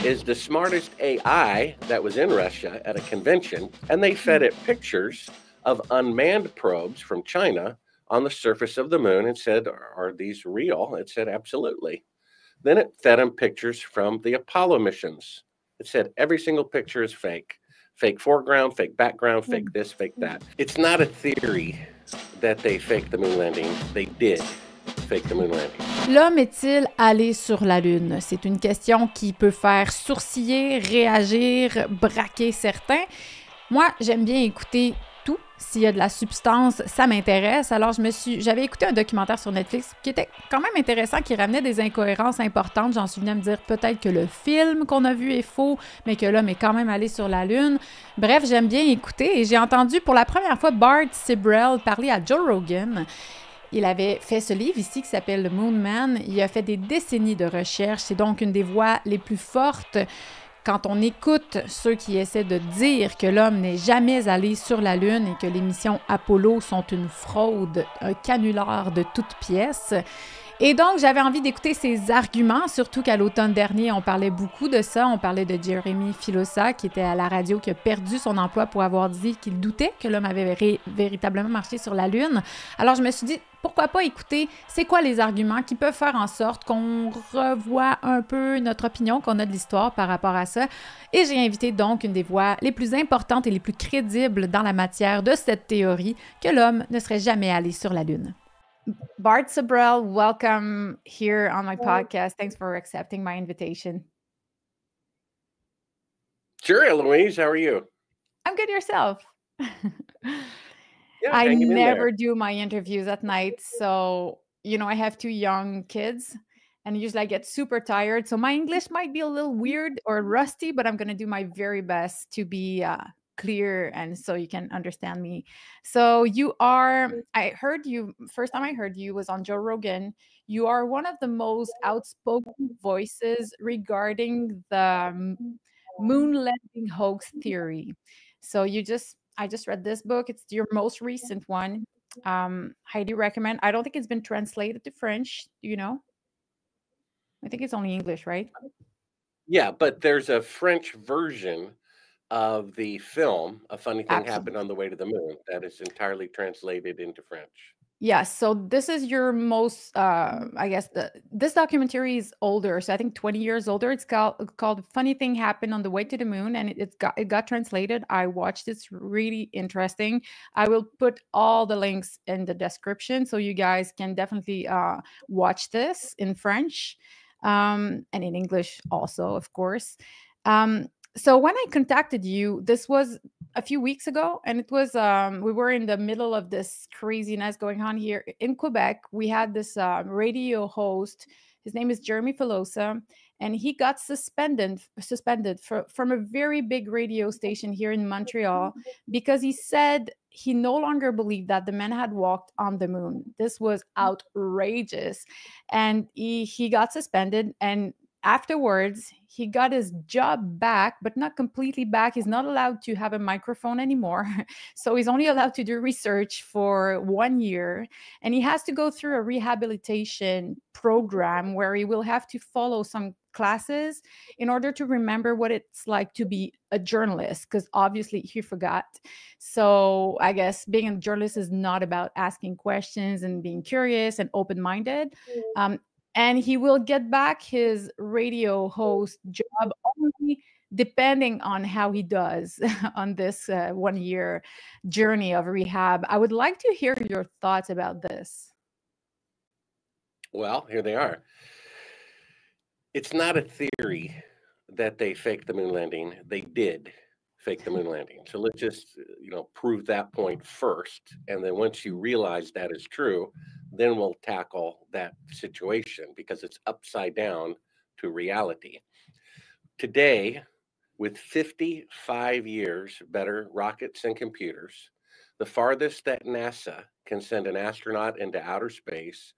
is the smartest AI that was in Russia at a convention, and they fed it pictures of unmanned probes from China on the surface of the moon and said, "Are these real?" It said, "Absolutely." Then it fed them pictures from the Apollo missions. It said, "Every single picture is fake. Fake foreground, fake background, fake this, fake that." It's not a theory that they faked the moon landing. They did fake the moon landing. L'homme est-il allé sur la Lune? C'est une question qui peut faire sourciller, réagir, braquer certains. Moi, j'aime bien écouter tout. S'il y a de la substance, ça m'intéresse. Alors, j'avais écouté un documentaire sur Netflix qui était quand même intéressant, qui ramenait des incohérences importantes. J'en suis venue à me dire peut-être que le film qu'on a vu est faux, mais que l'homme est quand même allé sur la Lune. Bref, j'aime bien écouter et j'ai entendu pour la première fois Bart Sibrel parler à Joe Rogan. Il avait fait ce livre ici qui s'appelle The Moon Man. Il a fait des décennies de recherche. C'est donc une des voix les plus fortes quand on écoute ceux qui essaient de dire que l'homme n'est jamais allé sur la Lune et que les missions Apollo sont une fraude, un canular de toutes pièces. Et donc, j'avais envie d'écouter ses arguments, surtout qu'à l'automne dernier, on parlait beaucoup de ça. On parlait de Jeremy Filosa, qui était à la radio, qui a perdu son emploi pour avoir dit qu'il doutait que l'homme avait véritablement marché sur la Lune. Alors, je me suis dit, pourquoi pas écouter c'est quoi les arguments qui peuvent faire en sorte qu'on revoie un peu notre opinion qu'on a de l'histoire par rapport à ça. Et j'ai invité donc une des voix les plus importantes et les plus crédibles dans la matière de cette théorie que l'homme ne serait jamais allé sur la Lune. Bart Sibrel, welcome here on my podcast. Thanks for accepting my invitation. Sure, Eloise. How are you? I'm good. Yourself? Yeah, I hanging in there. never do my interviews at night. So, I have 2 young kids and usually I get super tired. So my English might be a little weird or rusty, but I'm going to do my very best to be clear and so you can understand me. So I heard you, first time I heard you was on Joe Rogan. You are one of the most outspoken voices regarding the moon landing hoax theory. So I just read this book. It's your most recent one. Highly recommend. I don't think it's been translated to French. Do you know? I think it's only English, right? Yeah, but there's a French version of the film, A Funny Thing Happened on the Way to the Moon, that is entirely translated into French. Yeah, so this is your most, I guess, this documentary is older, so I think 20 years older. It's called Funny Thing Happened on the Way to the Moon, and it got translated. I watched it. It's really interesting. I will put all the links in the description, so you guys can definitely watch this in French and in English also, of course. So when I contacted you, this was a few weeks ago, and it was we were in the middle of this craziness going on here in Quebec. We had this radio host. His name is Jeremy Filosa, and he got suspended from a very big radio station here in Montreal because he said he no longer believed that the man had walked on the moon. This was outrageous, and he got suspended, and afterwards, he got his job back, but not completely back. He's not allowed to have a microphone anymore. So he's only allowed to do research for 1 year. And he has to go through a rehabilitation program where he will have to follow some classes in order to remember what it's like to be a journalist, because obviously he forgot. So I guess being a journalist is not about asking questions and being curious and open-minded. And he will get back his radio host job only depending on how he does on this 1 year journey of rehab. I would like to hear your thoughts about this. Well, here they are. It's not a theory that they faked the moon landing. They did fake the moon landing. So let's just, prove that point first. And then once you realize that is true, then we'll tackle that situation because it's upside down to reality. Today, with 55 years better rockets and computers, the farthest that NASA can send an astronaut into outer space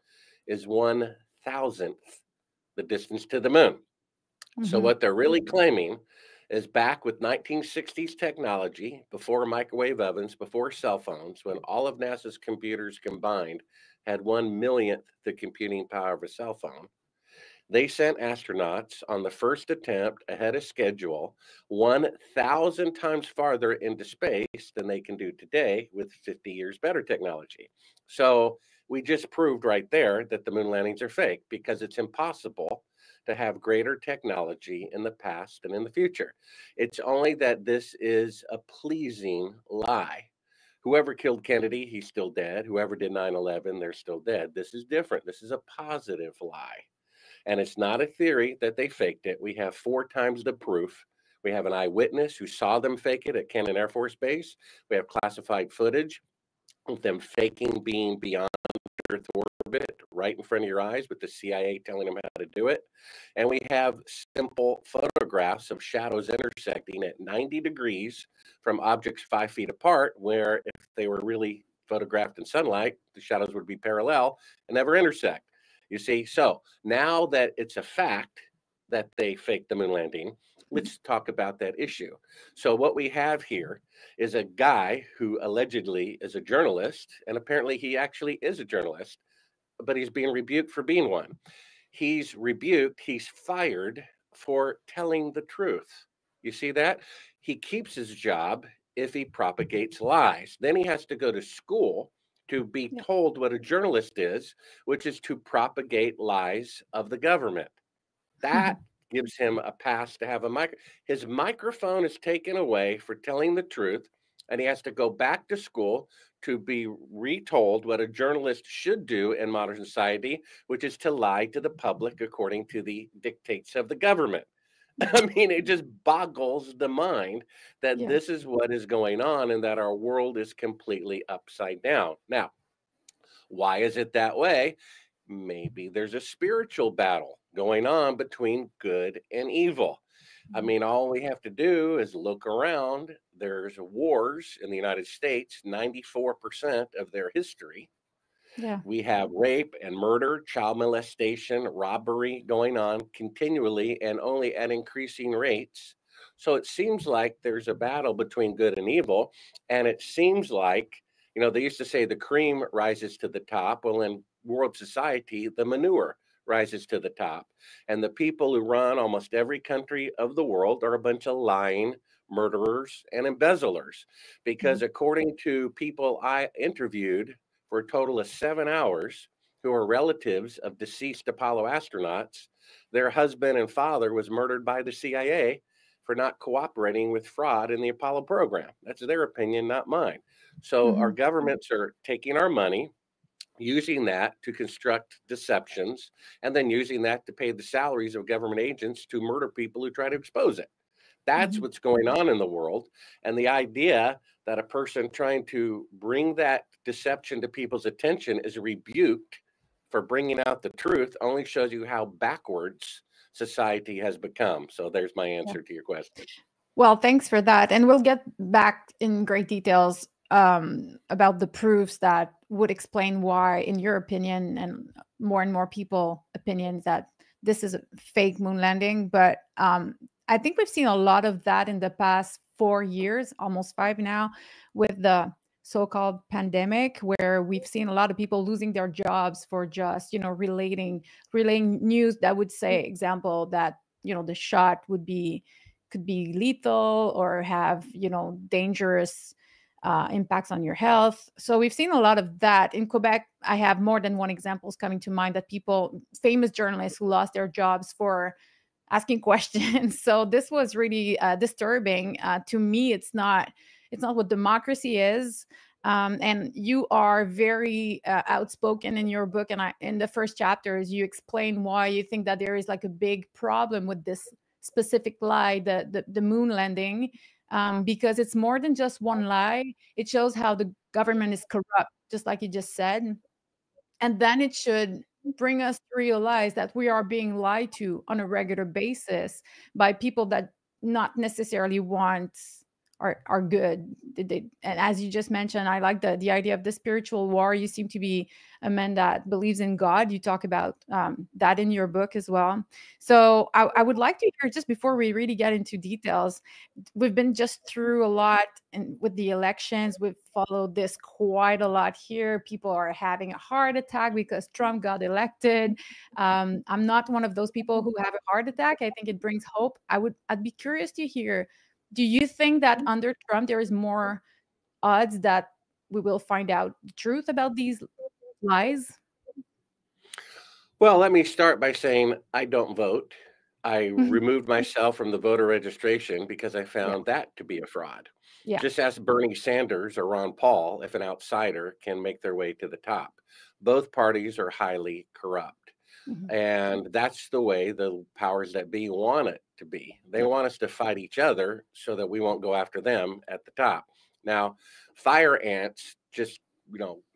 is 1,000th the distance to the moon. Mm-hmm. So what they're really claiming is back with 1960s technology, before microwave ovens, before cell phones, when all of NASA's computers combined had 1 millionth the computing power of a cell phone. They sent astronauts on the first attempt ahead of schedule 1,000 times farther into space than they can do today with 50 years better technology. So we just proved right there that the moon landings are fake because it's impossible to have greater technology in the past and in the future. It's only that this is a pleasing lie. Whoever killed Kennedy, he's still dead. Whoever did 9/11, they're still dead. This is different. This is a positive lie. And it's not a theory that they faked it. We have 4 times the proof. We have an eyewitness who saw them fake it at Cannon Air Force Base. We have classified footage of them faking being beyond Earth orbit right in front of your eyes with the CIA telling them how to do it. And we have simple photographs of shadows intersecting at 90 degrees from objects 5 feet apart, where if they were really photographed in sunlight, the shadows would be parallel and never intersect. You see, so now that it's a fact that they faked the moon landing, let's talk about that issue. So, what we have here is a guy who allegedly is a journalist, and apparently he actually is a journalist, but he's being rebuked for being one. He's rebuked, he's fired for telling the truth. You see that? He keeps his job if he propagates lies. Then he has to go to school to be Yeah. told what a journalist is, which is to propagate lies of the government. That gives him a pass to have a mic. His microphone is taken away for telling the truth, and he has to go back to school to be retold what a journalist should do in modern society, which is to lie to the public according to the dictates of the government. I mean, it just boggles the mind that Yeah. this is what is going on and that our world is completely upside down. Now, why is it that way? Maybe there's a spiritual battle going on between good and evil. I mean, all we have to do is look around. There's wars in the United States, 94% of their history. Yeah. We have rape and murder, child molestation, robbery going on continually and only at increasing rates. So it seems like there's a battle between good and evil. And it seems like, they used to say the cream rises to the top. Well, in world society, the manure rises to the top. And the people who run almost every country of the world are a bunch of lying murderers and embezzlers. Because Mhm. according to people I interviewed, for a total of 7 hours, who are relatives of deceased Apollo astronauts. Their husband and father was murdered by the CIA for not cooperating with fraud in the Apollo program. That's their opinion, not mine. So our Mhm. governments are taking our money, using that to construct deceptions, and then using that to pay the salaries of government agents to murder people who try to expose it. That's Mhm. what's going on in the world. And the idea that a person trying to bring that deception to people's attention is rebuked for bringing out the truth only shows you how backwards society has become. So there's my Yeah. answer to your question. Well, thanks for that. And we'll get back in great details about the proofs that would explain why, in your opinion, and more people' opinions, that this is a fake moon landing. But I think we've seen a lot of that in the past 4 years, almost 5 now, with the so-called pandemic, where we've seen a lot of people losing their jobs for just, relaying news that would say, example, that, the shot could be lethal or have, dangerous impacts on your health. So we've seen a lot of that in Quebec. I have more than one examples coming to mind that people, famous journalists who lost their jobs for asking questions. So this was really disturbing. To me, it's not what democracy is. And you are very outspoken in your book, and in the first chapters, you explain why you think that there is like a big problem with this specific lie, the moon landing, because it's more than just one lie. It shows how the government is corrupt, just like you just said, and then it should bring us to realize that we are being lied to on a regular basis by people that not necessarily want are good. And as you just mentioned, I like the idea of the spiritual war. You seem to be a man that believes in God. You talk about that in your book as well. So I would like to hear, just before we really get into details, we've been just through a lot, and with the elections, we've followed this quite a lot here. People are having a heart attack because Trump got elected. I'm not one of those people who have a heart attack. I think it brings hope. I'd be curious to hear, do you think that under Trump there is more odds that we will find out the truth about these lies? Well, let me start by saying I don't vote. I Mhm. removed myself from the voter registration because I Yeah, found that to be a fraud. yeah. Just ask Bernie Sanders or Ron Paul if an outsider can make their way to the top. Both parties are highly corrupt. Mhm. And that's the way the powers that be want it to be. They Yeah. want us to fight each other so that we won't go after them at the top. Now, fire ants just,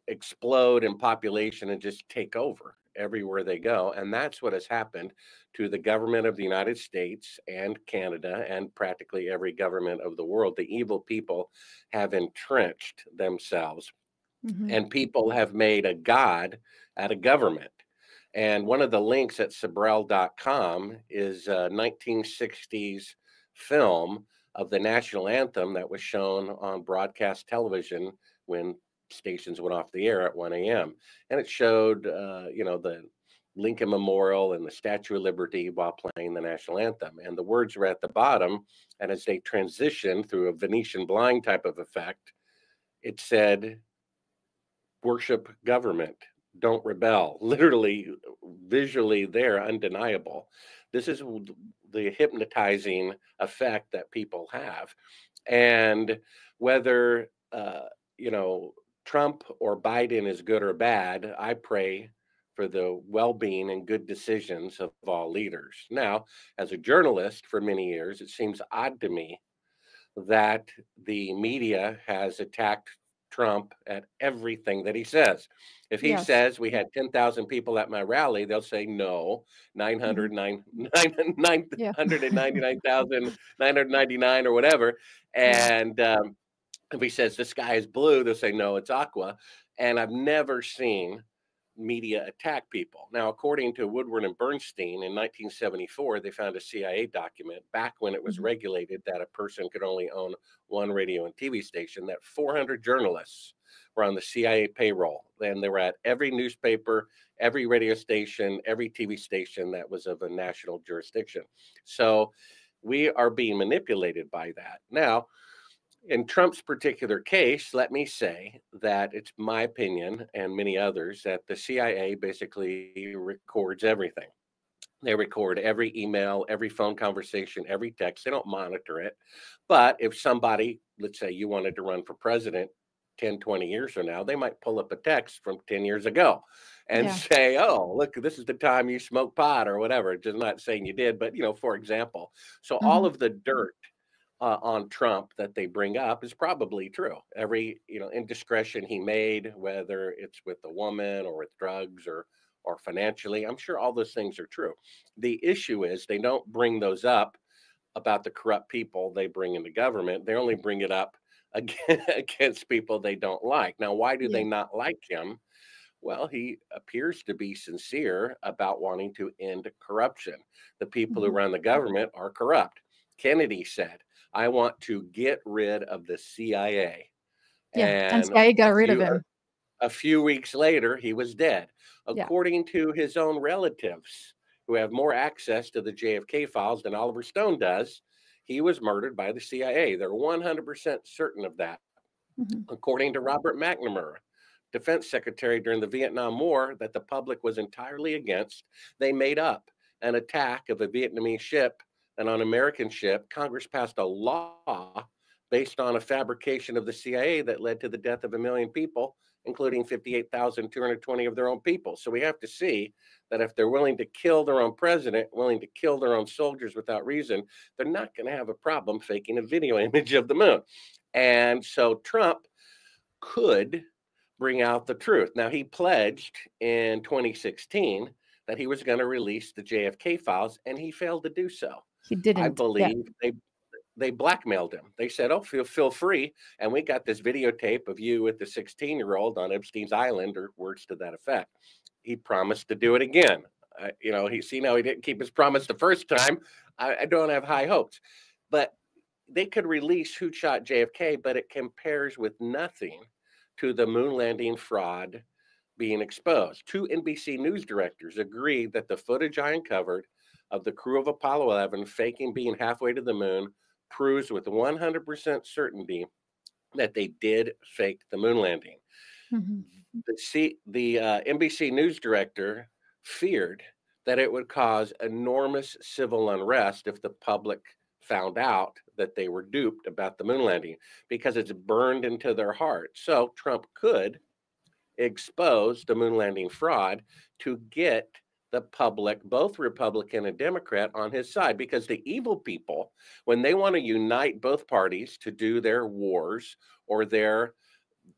explode in population and just take over everywhere they go. And that's what has happened to the government of the United States and Canada and practically every government of the world. The evil people have entrenched themselves, Mhm. and people have made a god out of government. And one of the links at Sibrel.com is a 1960s film of the national anthem that was shown on broadcast television when stations went off the air at 1 a.m. And it showed, the Lincoln Memorial and the Statue of Liberty while playing the national anthem. And the words were at the bottom. And as they transitioned through a Venetian blind type of effect, it said, worship government, don't rebel. Literally, visually, they're undeniable. This is the hypnotizing effect that people have. And whether, Trump or Biden is good or bad, I pray for the well being and good decisions of all leaders. Now, as a journalist for many years, it seems odd to me that the media has attacked Trump at everything that he says. If he Yes. says we had 10,000 people at my rally, they'll say no, Mhm. Yeah. 999,999 or whatever. Yeah. And if he says the sky is blue, they'll say no, it's aqua. And I've never seen media attack people. Now, according to Woodward and Bernstein in 1974, they found a CIA document back when it was Mhm. regulated that a person could only own one radio and TV station, that 400 journalists were on the CIA payroll. And they were at every newspaper, every radio station, every TV station that was of a national jurisdiction. So we are being manipulated by that. Now, in Trump's particular case, let me say that it's my opinion and many others that the CIA basically records everything. They record every email, every phone conversation, every text. They don't monitor it. But if somebody, let's say you wanted to run for president 10, 20 years from now, they might pull up a text from 10 years ago and Yeah. say, oh, look, this is the time you smoked pot or whatever. Just not saying you did, but, for example. So all Mhm. of the dirt on Trump that they bring up is probably true. Every indiscretion he made, whether it's with a woman or with drugs or financially, I'm sure all those things are true. The issue is they don't bring those up about the corrupt people they bring into government. They only bring it up against people they don't like. Now, why do they Yeah. not like him? Well, he appears to be sincere about wanting to end corruption. The people who Mhm. run the government are corrupt. Kennedy said, I want to get rid of the CIA. Yeah. And And CIA got rid of him. a few weeks later, he was dead. Yeah. According to his own relatives, who have more access to the JFK files than Oliver Stone does, he was murdered by the CIA. They're 100% certain of that. Mhm. According to Robert McNamara, defense secretary during the Vietnam War, that the public was entirely against, they made up an attack of a Vietnamese ship and on an American ship. Congress passed a law based on a fabrication of the CIA that led to the death of 1 million people, including 58,220 of their own people. So we have to see that if they're willing to kill their own president, willing to kill their own soldiers without reason, they're not going to have a problem faking a video image of the moon. And so Trump could bring out the truth. Now, he pledged in 2016 that he was going to release the JFK files, and he failed to do so. He I didn't. Yeah. believe they blackmailed him. They said, "Oh, feel free, and we got this videotape of you with the 16-year-old on Epstein's Island," or words to that effect. He promised to do it again. He didn't keep his promise the first time. I don't have high hopes, but they could release who shot JFK, but it compares with nothing to the moon landing fraud being exposed. Two NBC News directors agreed that the footage I uncovered of the crew of Apollo 11 faking being halfway to the moon proves with 100% certainty that they did fake the moon landing. Mhm. The NBC News director feared that it would cause enormous civil unrest if the public found out that they were duped about the moon landing, because it's burned into their heart. So Trump could expose the moon landing fraud to get the public, both Republican and Democrat, on his side, because the evil people, when they want to unite both parties to do their wars or their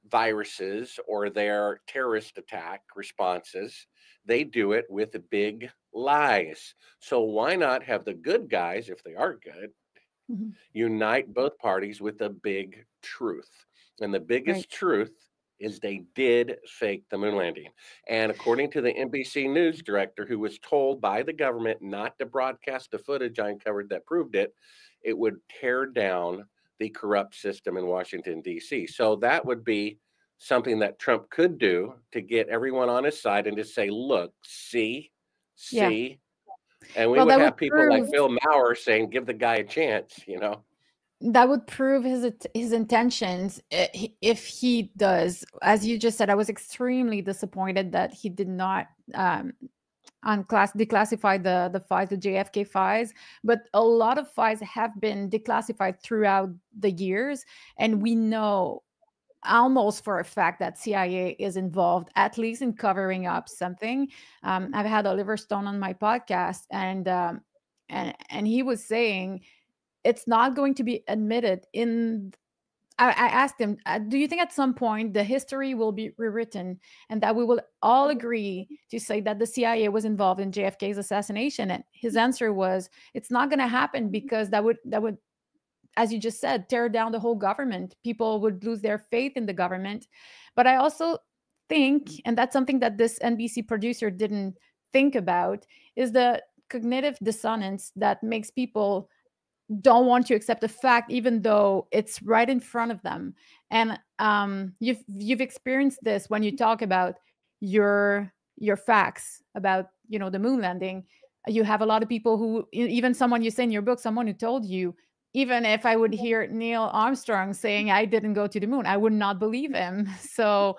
viruses or their terrorist attack responses, they do it with big lies. So why not have the good guys, if they are good, Mhm. unite both parties with a big truth? And the biggest Right. truth is they did fake the moon landing. And according to the NBC News director, who was told by the government not to broadcast the footage I uncovered that proved it, it would tear down the corrupt system in Washington, D.C. So that would be something that Trump could do to get everyone on his side and to say, look, see, Yeah. and we Well, would that would have people like prove Bill Maher saying, give the guy a chance, his intentions, if he does. As you just said, I was extremely disappointed that he did not declassify the files, the JFK files, but a lot of files have been declassified throughout the years, and we know almost for a fact that CIA is involved, at least in covering up something. I've had Oliver Stone on my podcast, and he was saying it's not going to be admitted in. I asked him, do you think at some point the history will be rewritten and that we will all agree to say that the CIA was involved in JFK's assassination? And his answer was, it's not going to happen, because that would, as you just said, tear down the whole government. People would lose their faith in the government. But I also think, and that's something that this NBC producer didn't think about, is the cognitive dissonance that makes people don't want to accept a fact even though it's right in front of them. And you've experienced this when you talk about your facts about the moon landing. You have a lot of people who, even someone you say in your book, someone who told you, even if I would hear Neil Armstrong saying I didn't go to the moon, I would not believe him. So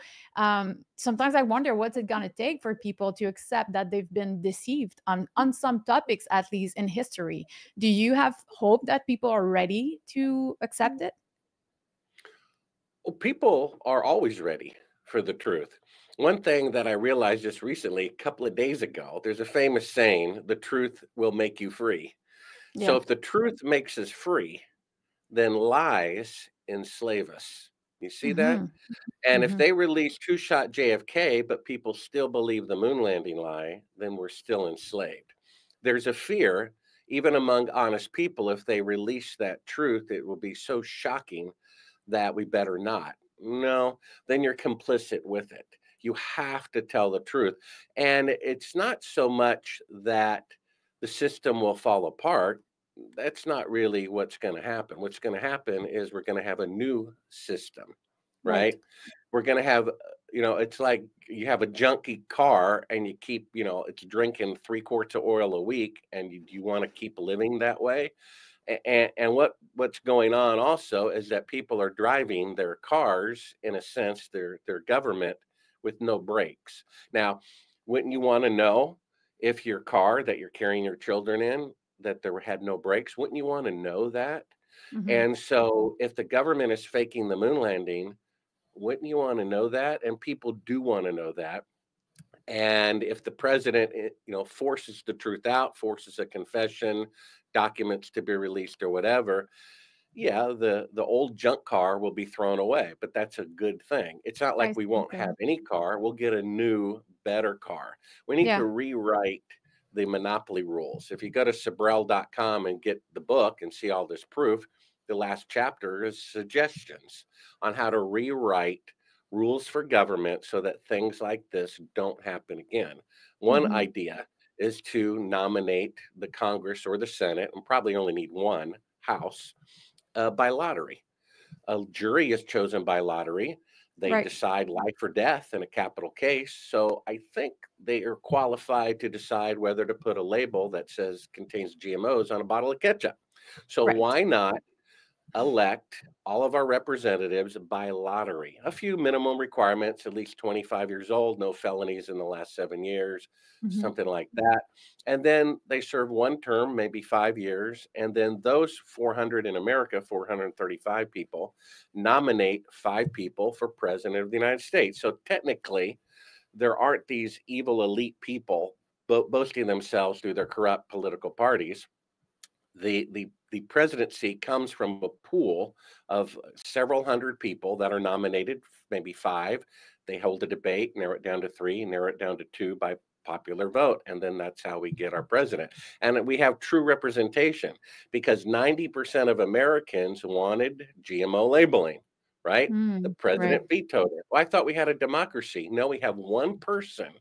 sometimes I wonder what's it going to take for people to accept that they've been deceived on some topics, at least in history. Do you have hope that people are ready to accept it? Well, people are always ready for the truth. One thing that I realized just recently, a couple of days ago, there's a famous saying, the truth will make you free. So Yeah. if the truth makes us free, then lies enslave us. You see that? Hmm. And if Hmm. they release who shot JFK, but people still believe the moon landing lie, then we're still enslaved. There's a fear, even among honest people, if they release that truth, it will be so shocking that we better not. No, then you're complicit with it. You have to tell the truth. And it's not so much that the system will fall apart. That's not really what's going to happen. What's going to happen is we're going to have a new system, Right. right? We're going to have, it's like you have a junky car and you keep, it's drinking 3 quarts of oil a week, and you want to keep living that way. And what's going on also is that people are driving their cars, in a sense, their government, with no brakes. Now, wouldn't you want to know if your car that you're carrying your children in, that there had no brakes? Wouldn't you want to know that? Hmm. And so if the government is faking the moon landing, wouldn't you want to know that? And people do want to know that. And if the president, forces the truth out, forces a confession, documents to be released or whatever, yeah, the old junk car will be thrown away, but that's a good thing. It's not I like we see. won't have any car. We'll get a new, better car. We need Yeah. to rewrite the monopoly rules. If you go to Sibrel.com and get the book and see all this proof, the last chapter is suggestions on how to rewrite rules for government so that things like this don't happen again. One Hmm. idea is to nominate the Congress or the Senate, and probably only need one House, by lottery. A jury is chosen by lottery. They Right. decide life or death in a capital case. So I think they are qualified to decide whether to put a label that says contains GMOs on a bottle of ketchup. So Right. why not elect all of our representatives by lottery? A few minimum requirements: at least 25 years old, no felonies in the last 7 years, Hmm. something like that. And then they serve one term, maybe 5 years. And then those 400 in America, 435 people, nominate 5 people for president of the United States. So technically, there aren't these evil elite people boasting themselves through their corrupt political parties. The presidency comes from a pool of several hundred people that are nominated, maybe 5. They hold a debate, narrow it down to 3, narrow it down to 2 by popular vote, and then that's how we get our president. And we have true representation because 90% of Americans wanted GMO labeling, right? The Mm, right. president vetoed it. Well, I thought we had a democracy. No, we have one person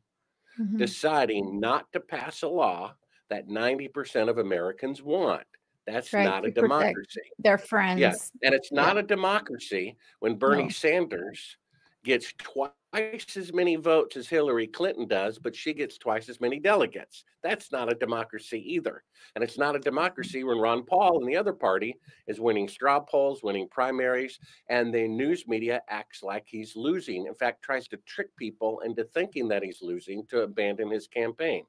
Hmm. deciding not to pass a law that 90% of Americans want. That's Right. not a To protect democracy. their Yeah, friends. and it's Yeah. not a democracy when Bernie No. Sanders gets twice as many votes as Hillary Clinton does, but she gets twice as many delegates. That's not a democracy either. And it's not a democracy when Ron Paul and the other party is winning straw polls, winning primaries, and the news media acts like he's losing. In fact, tries to trick people into thinking that he's losing to abandon his campaign.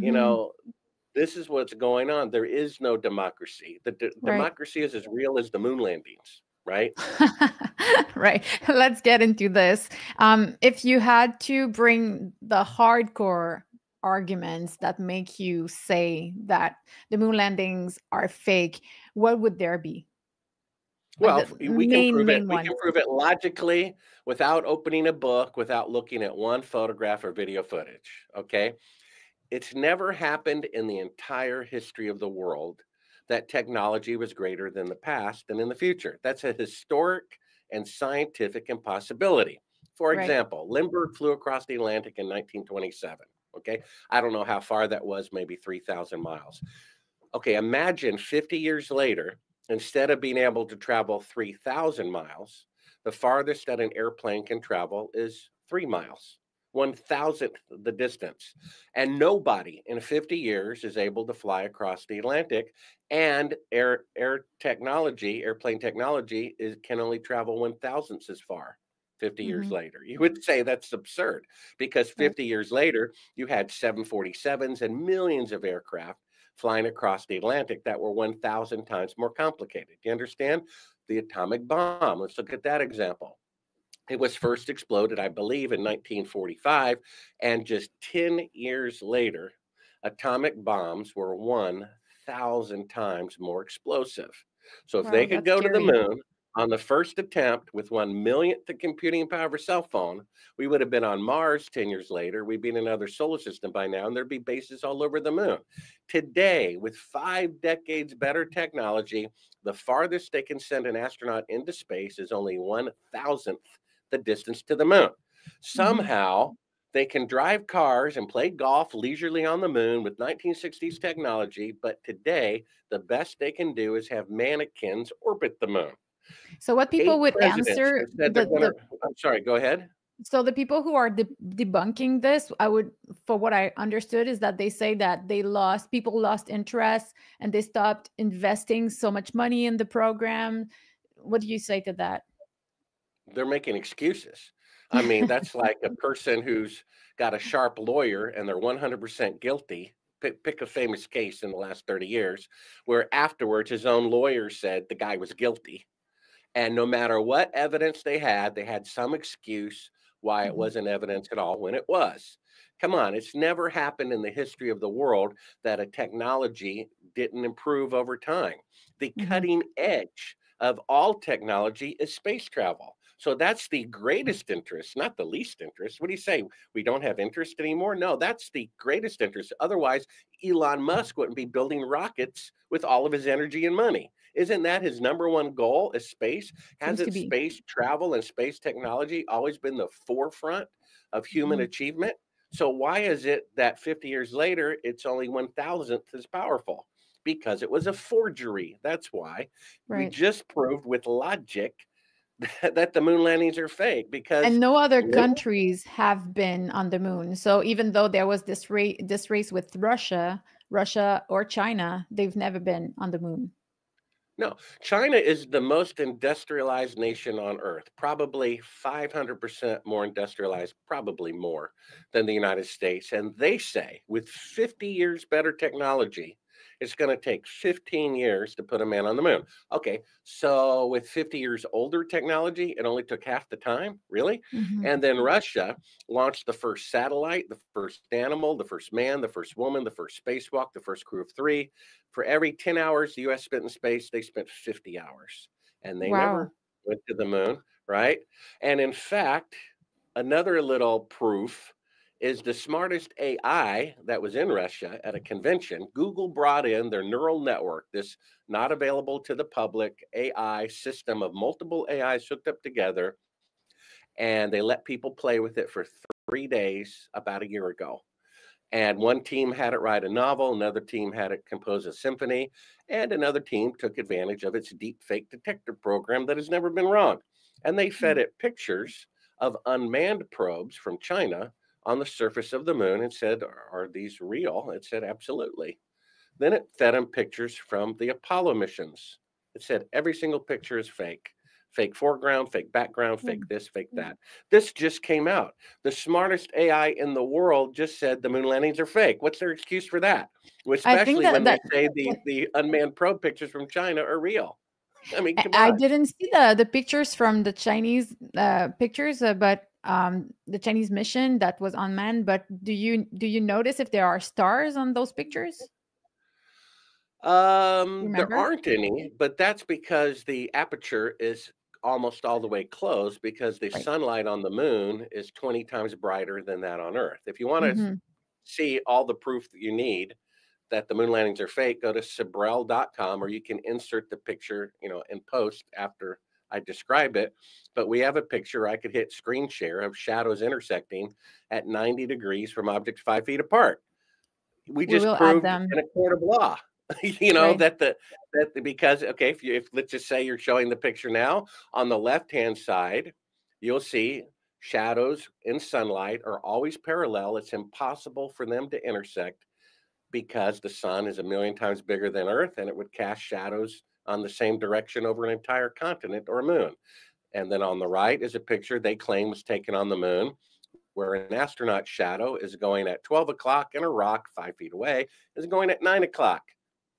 You Hmm. know, this is what's going on. There is no democracy. The Right. democracy is as real as the moon landings, right? Right. Let's get into this. If you had to bring the hardcore arguments that make you say that the moon landings are fake, what would there be? Like Well, the we can prove it. main We can ones. prove it logically without opening a book, without looking at one photograph or video footage. Okay. It's never happened in the entire history of the world that technology was greater than the past and in the future. That's a historic and scientific impossibility. For Right. example, Lindbergh flew across the Atlantic in 1927. Okay. I don't know how far that was, maybe 3,000 miles. Okay. Imagine 50 years later, instead of being able to travel 3,000 miles, the farthest that an airplane can travel is 3 miles, 1,000th the distance. And nobody in 50 years is able to fly across the Atlantic. And airplane technology can only travel 1,000th as far. 50 years Hmm. later, you would say that's absurd because Right. 50 years later, you had 747s and millions of aircraft flying across the Atlantic that were 1,000 times more complicated. You understand? The atomic bomb. Let's look at that example. It was first exploded, I believe, in 1945, and just 10 years later, atomic bombs were 1,000 times more explosive. So if they Wow, could that's go to the scary. moon on the first attempt with 1 millionth the computing power of a cell phone, we would have been on Mars 10 years later. We'd be in another solar system by now, and there'd be bases all over the moon. Today, with 5 decades better technology, the farthest they can send an astronaut into space is only 1,000th the distance to the moon. Hmm. Somehow they can drive cars and play golf leisurely on the moon with 1960s technology, but today the best they can do is have mannequins orbit the moon. So what people 8 would presidents answer have said they're going to. I'm sorry, go ahead. so the people who are debunking this, I would, for what I understood, is that they say that people lost interest and they stopped investing so much money in the program. What do you say to that? They're making excuses. I mean, that's like a person who's got a sharp lawyer and they're 100% guilty. Pick a famous case in the last 30 years where afterwards his own lawyer said the guy was guilty. And no matter what evidence they had some excuse why it Mhm, wasn't evidence at all when it was. Come on, it's never happened in the history of the world that a technology didn't improve over time. The mhm. cutting edge of all technology is space travel. So that's the greatest interest, not the least interest. What do you say? We don't have interest anymore? No, that's the greatest interest. Otherwise, Elon Musk wouldn't be building rockets with all of his energy and money. Isn't that his number one goal is space? Seems to Hasn't be. space travel and space technology always been the forefront of human Mhm. achievement? So why is it that 50 years later, it's only 1,000th as powerful? Because it was a forgery. That's why. We Right. just proved with logic that the moon landings are fake because And no other literally, countries have been on the moon. So even though there was this race with Russia or China, they've never been on the moon. no, China is the most industrialized nation on earth, probably 500% more industrialized, probably more than the United States. And they say with 50 years better technology, it's going to take 15 years to put a man on the moon. Okay, so with 50 years older technology, it only took half the time, really? Mhm. And then Russia launched the first satellite, the first animal, the first man, the first woman, the first spacewalk, the first crew of three. For every 10 hours the US spent in space, they spent 50 hours. And they Wow. never went to the moon, right? And in fact, another little proof is the smartest AI that was in Russia at a convention. Google brought in their neural network, this not available to the public AI system of multiple AIs hooked up together, and they let people play with it for 3 days about a year ago. And one team had it write a novel, another team had it compose a symphony, and another team took advantage of its deep fake detector program that has never been wrong. And they fed Mm. it pictures of unmanned probes from China on the surface of the moon and said, "Are these real?" It said, "Absolutely." Then it fed them pictures from the Apollo missions. It said, "Every single picture is fake. Fake foreground, fake background, Yeah. fake this, fake Yeah. that." This just came out. The smartest AI in the world just said the moon landings are fake. What's their excuse for that? I think Especially that when they that say the unmanned probe pictures from China are real. I mean, come I on. didn't see the pictures from the Chinese pictures, but the Chinese mission that was unmanned. But do you notice if there are stars on those pictures? There Remember? aren't any, but that's because the aperture is almost all the way closed because the Right. sunlight on the moon is 20 times brighter than that on Earth. If you want to Hmm. see all the proof that you need that the moon landings are fake, go to Sibrel.com, or you can insert the picture, in post after I describe it. But we have a picture I could hit screen share of shadows intersecting at 90 degrees from objects 5 feet apart. We We just will add proved them. in a court of law, Right. because okay, if let's just say you're showing the picture now on the left hand side, you'll see shadows in sunlight are always parallel. It's impossible for them to intersect because the sun is a million times bigger than Earth, and it would cast shadows on the same direction over an entire continent or moon. And then on the right is a picture they claim was taken on the moon, where an astronaut shadow is going at 12 o'clock and a rock 5 feet away is going at 9 o'clock.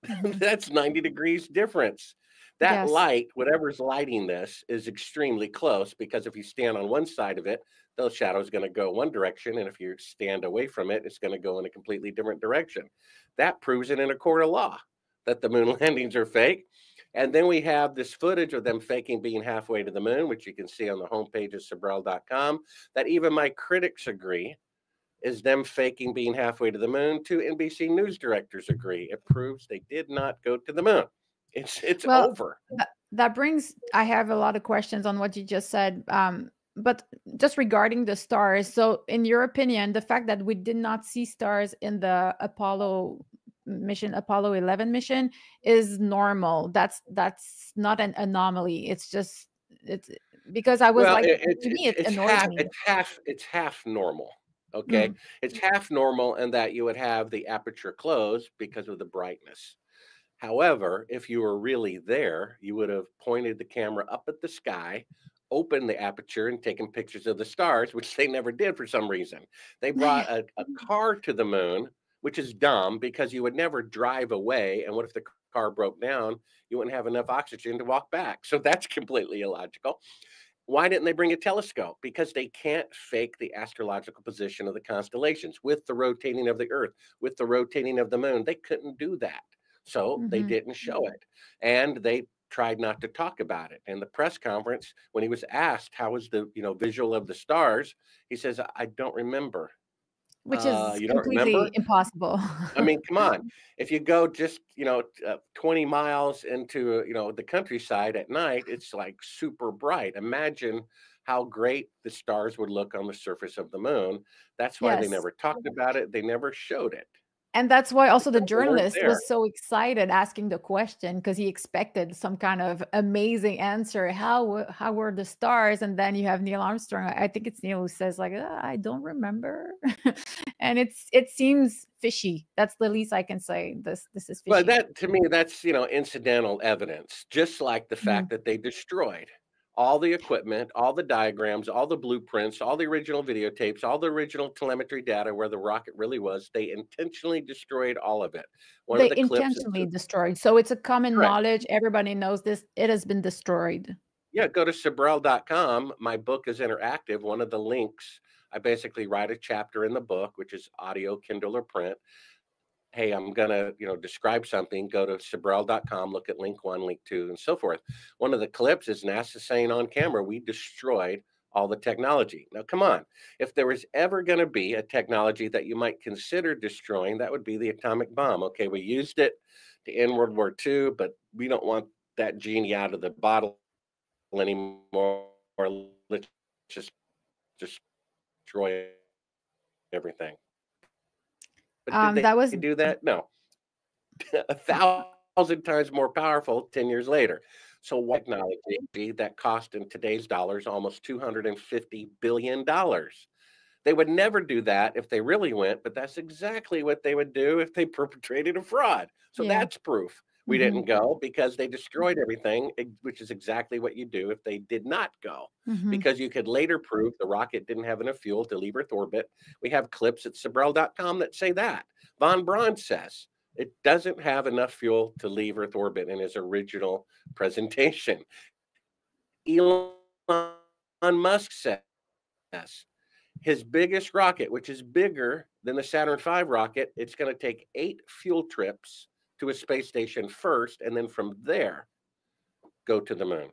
Hmm. That's 90 degrees difference. That Yes. light, whatever's lighting this, is extremely close because if you stand on one side of it, the shadow is going to go one direction. And if you stand away from it, it's going to go in a completely different direction. That proves it in a court of law that the moon landings are fake. And then we have this footage of them faking being halfway to the moon, which you can see on the homepage of Sibrel.com, that even my critics agree is them faking being halfway to the moon. Two NBC News directors agree. It proves they did not go to the moon. It's Well, over. that brings. I have a lot of questions on what you just said. But just regarding the stars. So, in your opinion, the fact that we did not see stars in the Apollo mission, Apollo 11 mission, is normal. That's not an anomaly. It's because I was Well, like, to me, it annoys me. it's half normal. Okay, Mm. it's half normal, and that you would have the aperture closed because of the brightness. However, if you were really there, you would have pointed the camera up at the sky, opened the aperture, and taken pictures of the stars, which they never did for some reason. They brought a car to the moon, which is dumb because you would never drive away. And what if the car broke down? You wouldn't have enough oxygen to walk back. So that's completely illogical. Why didn't they bring a telescope? Because they can't fake the astrological position of the constellations with the rotating of the Earth, with the rotating of the moon. They couldn't do that. So they Hmm. didn't show it. And they tried not to talk about it. In the press conference, when he was asked how was the visual of the stars, he says, "I don't remember." Which is You don't completely remember? impossible. I mean, come on. If you go just, 20 miles into, the countryside at night, it's like super bright. Imagine how great the stars would look on the surface of the moon. That's why they Yes. never talked about it. They never showed it And that's why also the because they weren't journalist there. was so excited asking the question because he expected some kind of amazing answer. How were the stars? And then you have Neil Armstrong. I think it's Neil who says like, I don't remember, and it seems fishy. That's the least I can say. This is Well, fishy. that to me, that's, incidental evidence, just like the Mhm. fact that they destroyed all the equipment, all the diagrams, all the blueprints, all the original videotapes, all the original telemetry data where the rocket really was. They intentionally destroyed all of it. One of They the clips is intentionally destroyed. So it's a common correct. knowledge. Everybody knows this. It has been destroyed. Yeah, go to Sibrel.com. My book is interactive. One of the links, I basically write a chapter in the book, which is audio, Kindle, or print. Hey, I'm going to, describe something, go to Sibrel.com, look at link 1, link 2, and so forth. One of the clips is NASA saying on camera, we destroyed all the technology. Now, come on. If there was ever going to be a technology that you might consider destroying, that would be the atomic bomb. Okay, we used it to end World War II, but we don't want that genie out of the bottle anymore. Let's just destroy everything. But did they That was do that? No. 1,000 times more powerful 10 years later. So what technology that cost in today's dollars almost $250 billion? They would never do that if they really went, but that's exactly what they would do if they perpetrated a fraud. So yeah. that's proof we Hmm. didn't go because they destroyed everything, which is exactly what you do if they did not go. Hmm. Because you could later prove the rocket didn't have enough fuel to leave Earth orbit. We have clips at Sibrel.com that say that. Von Braun says it doesn't have enough fuel to leave Earth orbit in his original presentation. Elon Musk says his biggest rocket, which is bigger than the Saturn V rocket, it's going to take 8 fuel trips to a space station first, and then from there go to the moon.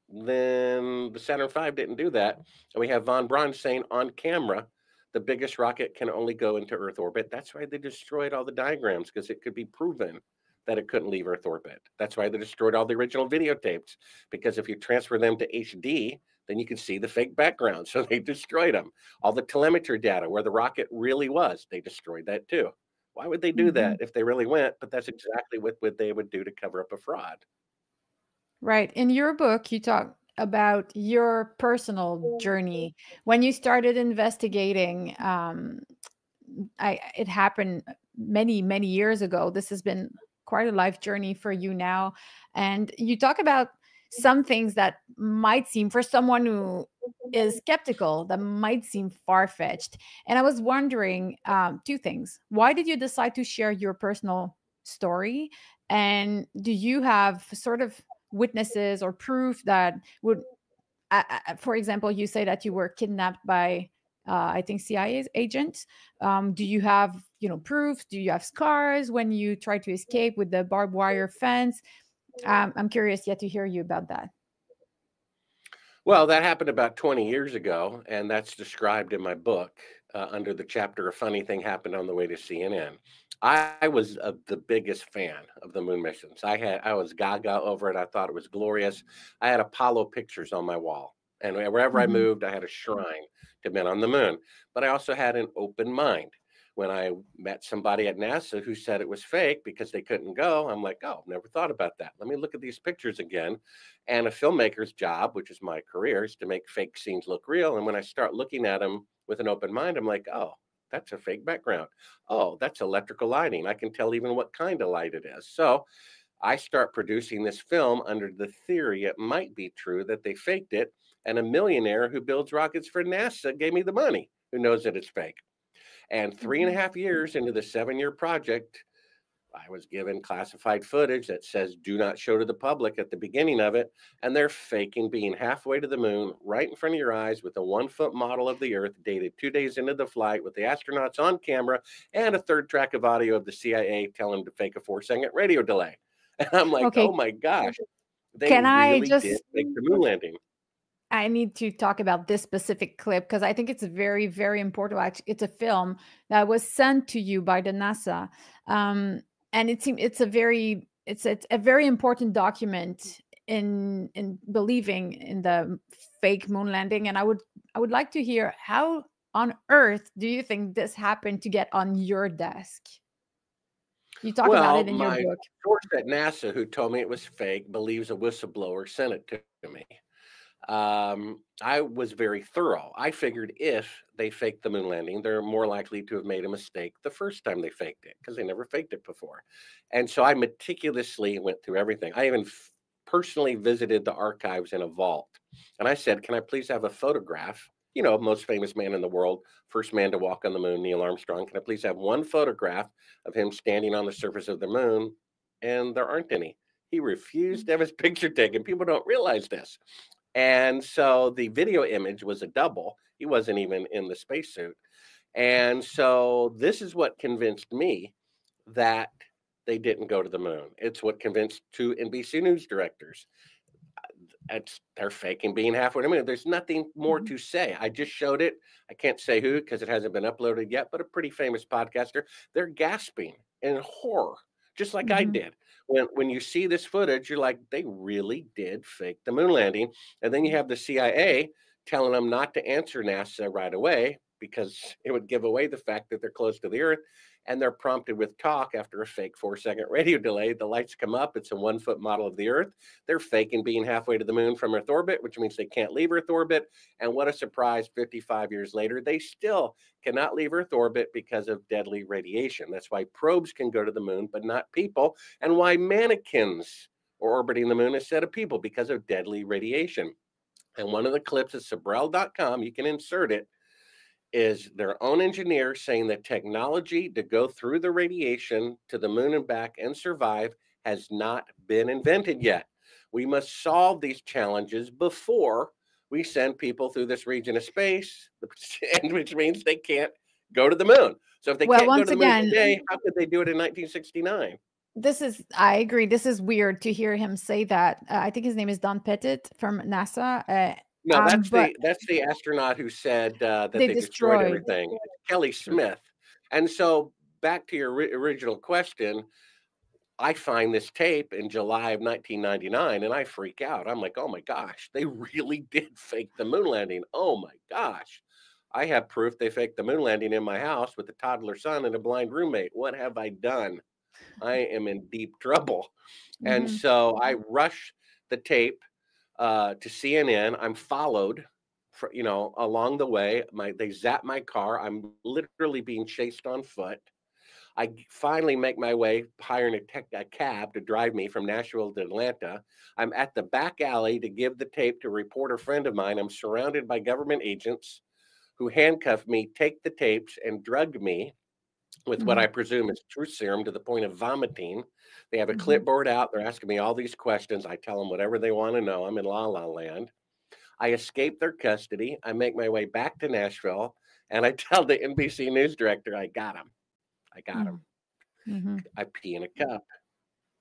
Then the Saturn V didn't do that. And we have von Braun saying on camera, the biggest rocket can only go into Earth orbit. That's why they destroyed all the diagrams, because it could be proven that it couldn't leave Earth orbit. That's why they destroyed all the original videotapes, because if you transfer them to HD, then you can see the fake background. So they destroyed them. All the telemetry data where the rocket really was, they destroyed that too. Why would they do Hmm. that if they really went? But that's exactly what they would do to cover up a fraud. Right. In your book, you talk about your personal journey when you started investigating. It happened many years ago. This has been quite a life journey for you now, and you talk about some things that might seem, for someone who is skeptical, that might seem far-fetched. And I was wondering, two things: why did you decide to share your personal story, and do you have sort of witnesses or proof that would, for example, you say that you were kidnapped by, I think, CIA agents. Do you have, proof? Do you have scars when you try to escape with the barbed wire fence? I'm curious yet to hear you about that. Well, that happened about 20 years ago, and that's described in my book under the chapter "A Funny Thing Happened on the Way to CNN." I was the biggest fan of the moon missions. I was gaga over it. I thought it was glorious. I had Apollo pictures on my wall, and wherever I Hmm. moved, I had a shrine to men on the moon. But I also had an open mind. When I met somebody at NASA who said it was fake because they couldn't go, I'm like, oh, never thought about that. Let me look at these pictures again. And a filmmaker's job, which is my career, is to make fake scenes look real. And when I start looking at them with an open mind, I'm like, oh, that's a fake background. Oh, that's electrical lighting. I can tell even what kind of light it is. So I start producing this film under the theory it might be true that they faked it. And a millionaire who builds rockets for NASA gave me the money, who knows that it's fake. And three and a Hmm. half years into the 7-year project, I was given classified footage that says do not show to the public at the beginning of it. And they're faking being halfway to the moon right in front of your eyes with a 1-foot model of the Earth dated 2 days into the flight with the astronauts on camera and a third track of audio of the CIA telling them to fake a 4-second radio delay. And I'm like, Okay, oh my gosh, they can I really did just fake the moon landing. I need to talk about this specific clip because I think it's very, very important. Actually, it's a film that was sent to you by the NASA, and it's a very important document in believing in the fake moon landing. And I would like to hear, how on earth do you think this happened to get on your desk? You talk about Well, it in your my book. source at NASA, who told me it was fake, believes a whistleblower sent it to me. I was very thorough. I figured if they faked the moon landing, they're more likely to have made a mistake the first time they faked it because they never faked it before. And so I meticulously went through everything. I even personally visited the archives in a vault. And I said, can I please have a photograph? You know, most famous man in the world, first man to walk on the moon, Neil Armstrong. Can I please have one photograph of him standing on the surface of the moon? And there aren't any. He refused to have his picture taken. People don't realize this. And so the video image was a double. He wasn't even in the spacesuit. And so this is what convinced me that they didn't go to the moon. It's what convinced two NBC News directors. They're faking being halfway to the moon. There's nothing more to say. I just showed it. I can't say who because it hasn't been uploaded yet, but a pretty famous podcaster. They're gasping in horror, just like I did. When you see this footage, you're like, they really did fake the moon landing. And then you have the CIA telling them not to answer NASA right away because it would give away the fact that they're close to the Earth. And they're prompted with talk after a fake 4-second radio delay. The lights come up. It's a 1-foot model of the Earth. They're faking being halfway to the moon from Earth orbit, which means they can't leave Earth orbit. And what a surprise, 55 years later, they still cannot leave Earth orbit because of deadly radiation. That's why probes can go to the moon, but not people. And why mannequins are orbiting the moon instead of people, because of deadly radiation. And one of the clips at Sibrel.com, you can insert it, is their own engineer saying that technology to go through the radiation to the moon and back and survive has not been invented yet. We must solve these challenges before we send people through this region of space, which means they can't go to the moon. So if they Well, can't go once to the moon again, today, how could they do it in 1969? I agree. This is weird to hear him say that. I think his name is Don Pettit from NASA. No, But that's the astronaut who said that they they destroyed destroyed. everything. It's Kelly Smith. And so back to your original question, I find this tape in July of 1999 and I freak out. I'm like, oh my gosh, they really did fake the moon landing. Oh my gosh. I have proof they faked the moon landing in my house with a toddler son and a blind roommate. What have I done? I am in deep trouble. And Mhm. so I rush the tape to CNN. I'm followed, along the way. They zap my car. I'm literally being chased on foot. I finally make my way, hiring a cab to drive me from Nashville to Atlanta. I'm at the back alley to give the tape to a reporter friend of mine. I'm surrounded by government agents who handcuff me, take the tapes, and drug me with what I Mhm. presume is truth serum to the point of vomiting. They have a Mhm. clipboard out. They're asking me all these questions. I tell them whatever they want to know. I'm in La La Land. I escape their custody. I make my way back to Nashville, and I tell the NBC News director, I got him. I got him. Mhm. Mhm. I pee in a cup.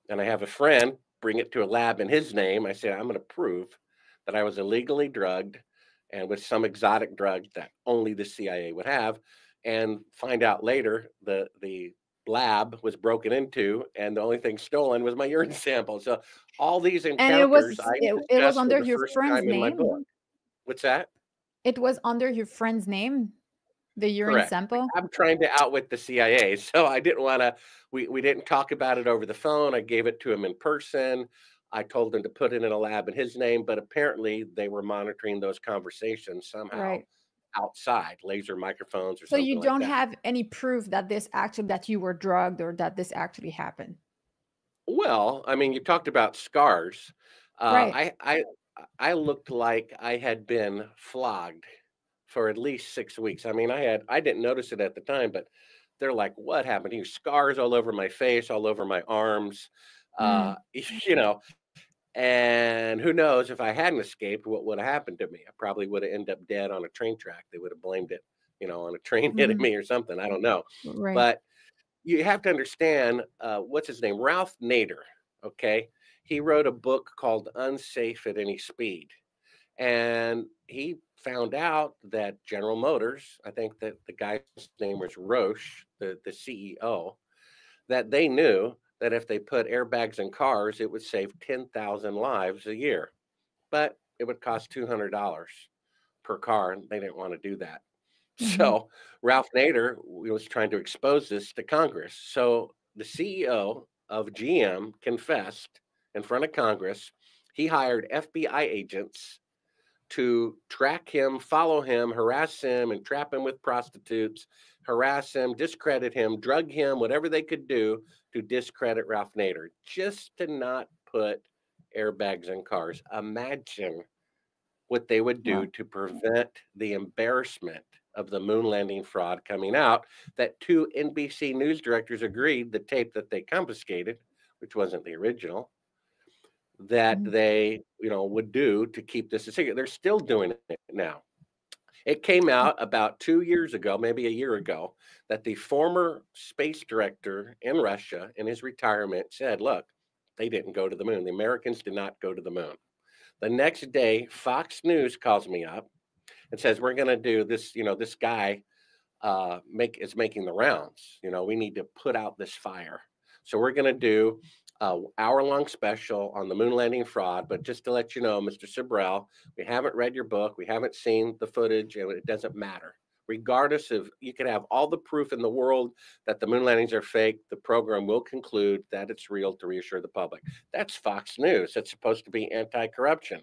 And I have a friend bring it to a lab in his name. I say, I'm going to prove that I was illegally drugged and with some exotic drug that only the CIA would have, and find out later the lab was broken into and the only thing stolen was my urine sample. So all these And encounters I it was discuss for under the your first friend's time in my name? book. What's that? It was under your friend's name, the urine Correct. sample? I'm trying to outwit the CIA, so I didn't wanna we didn't talk about it over the phone. I gave it to him in person. I told him to put it in a lab in his name, but apparently they were monitoring those conversations somehow Right. outside, laser microphones or So you something like don't that. have any proof that that you were drugged or that this actually happened? Well, I mean, you talked about scars. Uh, Right. I I I looked like I had been flogged for at least 6 weeks. I mean, I didn't notice it at the time, but they're like, "What happened to you?" Scars all over my face, all over my arms, uh, Mm. you know, and who knows if I hadn't escaped, what would have happened to me? I probably would have ended up dead on a train track. They would have blamed it, on a train hitting Mhm. me or something. I don't know. Right. But you have to understand, what's his name? Ralph Nader. Okay. He wrote a book called Unsafe at Any Speed. And he found out that General Motors, I think that the guy's name was Roche, the CEO, that they knew that if they put airbags in cars, it would save 10,000 lives a year. But it would cost $200 per car, and they didn't want to do that. Hmm. So Ralph Nader was trying to expose this to Congress. So the CEO of GM confessed in front of Congress. He hired FBI agents to track him, follow him, harass him, and trap him with prostitutes, harass him, discredit him, drug him, whatever they could do to discredit Ralph Nader, just to not put airbags in cars. Imagine what they would do Wow. to prevent the embarrassment of the moon landing fraud coming out, that two NBC news directors agreed the tape that they confiscated, which wasn't the original, that Mhm. they, would do to keep this a secret. They're still doing it now. It came out about 2 years ago, maybe a year ago, that the former space director in Russia, in his retirement, said, look, they didn't go to the moon. The Americans did not go to the moon. The next day, Fox News calls me up and says, we're going to do this, this guy is making the rounds. We need to put out this fire. So we're going to do a hour-long special on the moon landing fraud. But just to let you know, Mr. Sibrel, we haven't read your book. We haven't seen the footage, and it doesn't matter. Regardless of, you can have all the proof in the world that the moon landings are fake, the program will conclude that it's real to reassure the public. That's Fox News. That's supposed to be anti-corruption.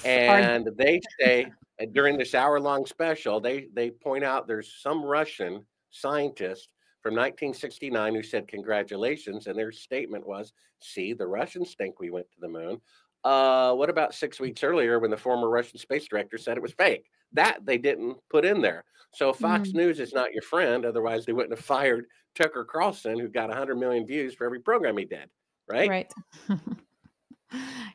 Are And they say during this hour-long special, they point out there's some Russian scientist from 1969 who said congratulations, and their statement was, see, the Russians think we went to the moon. What about 6 weeks earlier when the former Russian space director said it was fake? That they didn't put in there. So Fox mm, News is not your friend. Otherwise, they wouldn't have fired Tucker Carlson, who got 100 million views for every program he did, right? right.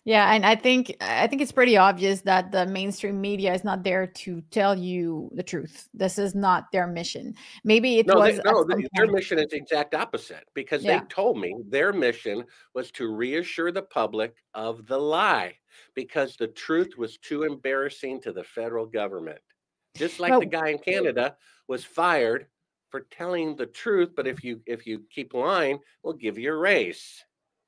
Yeah, and I think it's pretty obvious that the mainstream media is not there to tell you the truth. This is not their mission. Maybe it No, was at some their point. mission is the exact opposite, because they Yeah. told me their mission was to reassure the public of the lie, because the truth was too embarrassing to the federal government. Just like the Well, guy in Canada was fired for telling the truth, but if you keep lying, we'll give you a raise.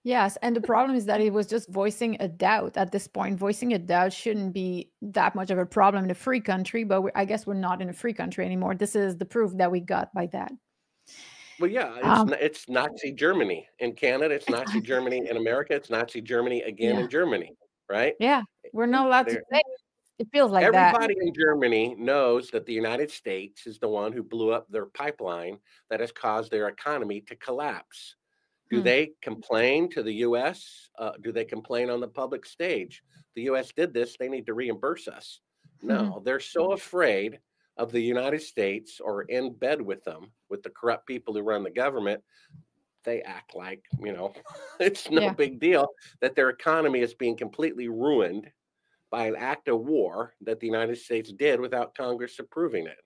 yes, and the problem is that it was just voicing a doubt at this point. Voicing a doubt shouldn't be that much of a problem in a free country, but I guess we're not in a free country anymore. This is the proof that we got by that. Well, yeah, Um, it's Nazi Germany in Canada, it's Nazi Germany in America, it's Nazi Germany again yeah, in Germany, right? yeah, we're not allowed to There, say it. It feels like that. Everybody in Germany knows that the United States is the one who blew up their pipeline that has caused their economy to collapse. Do Hmm. they complain to the US? Do they complain on the public stage? The US did this, they need to reimburse us. No, they're so afraid of the United States, or in bed with them, with the corrupt people who run the government. They act like, it's no Yeah. big deal that their economy is being completely ruined by an act of war that the United States did without Congress approving it.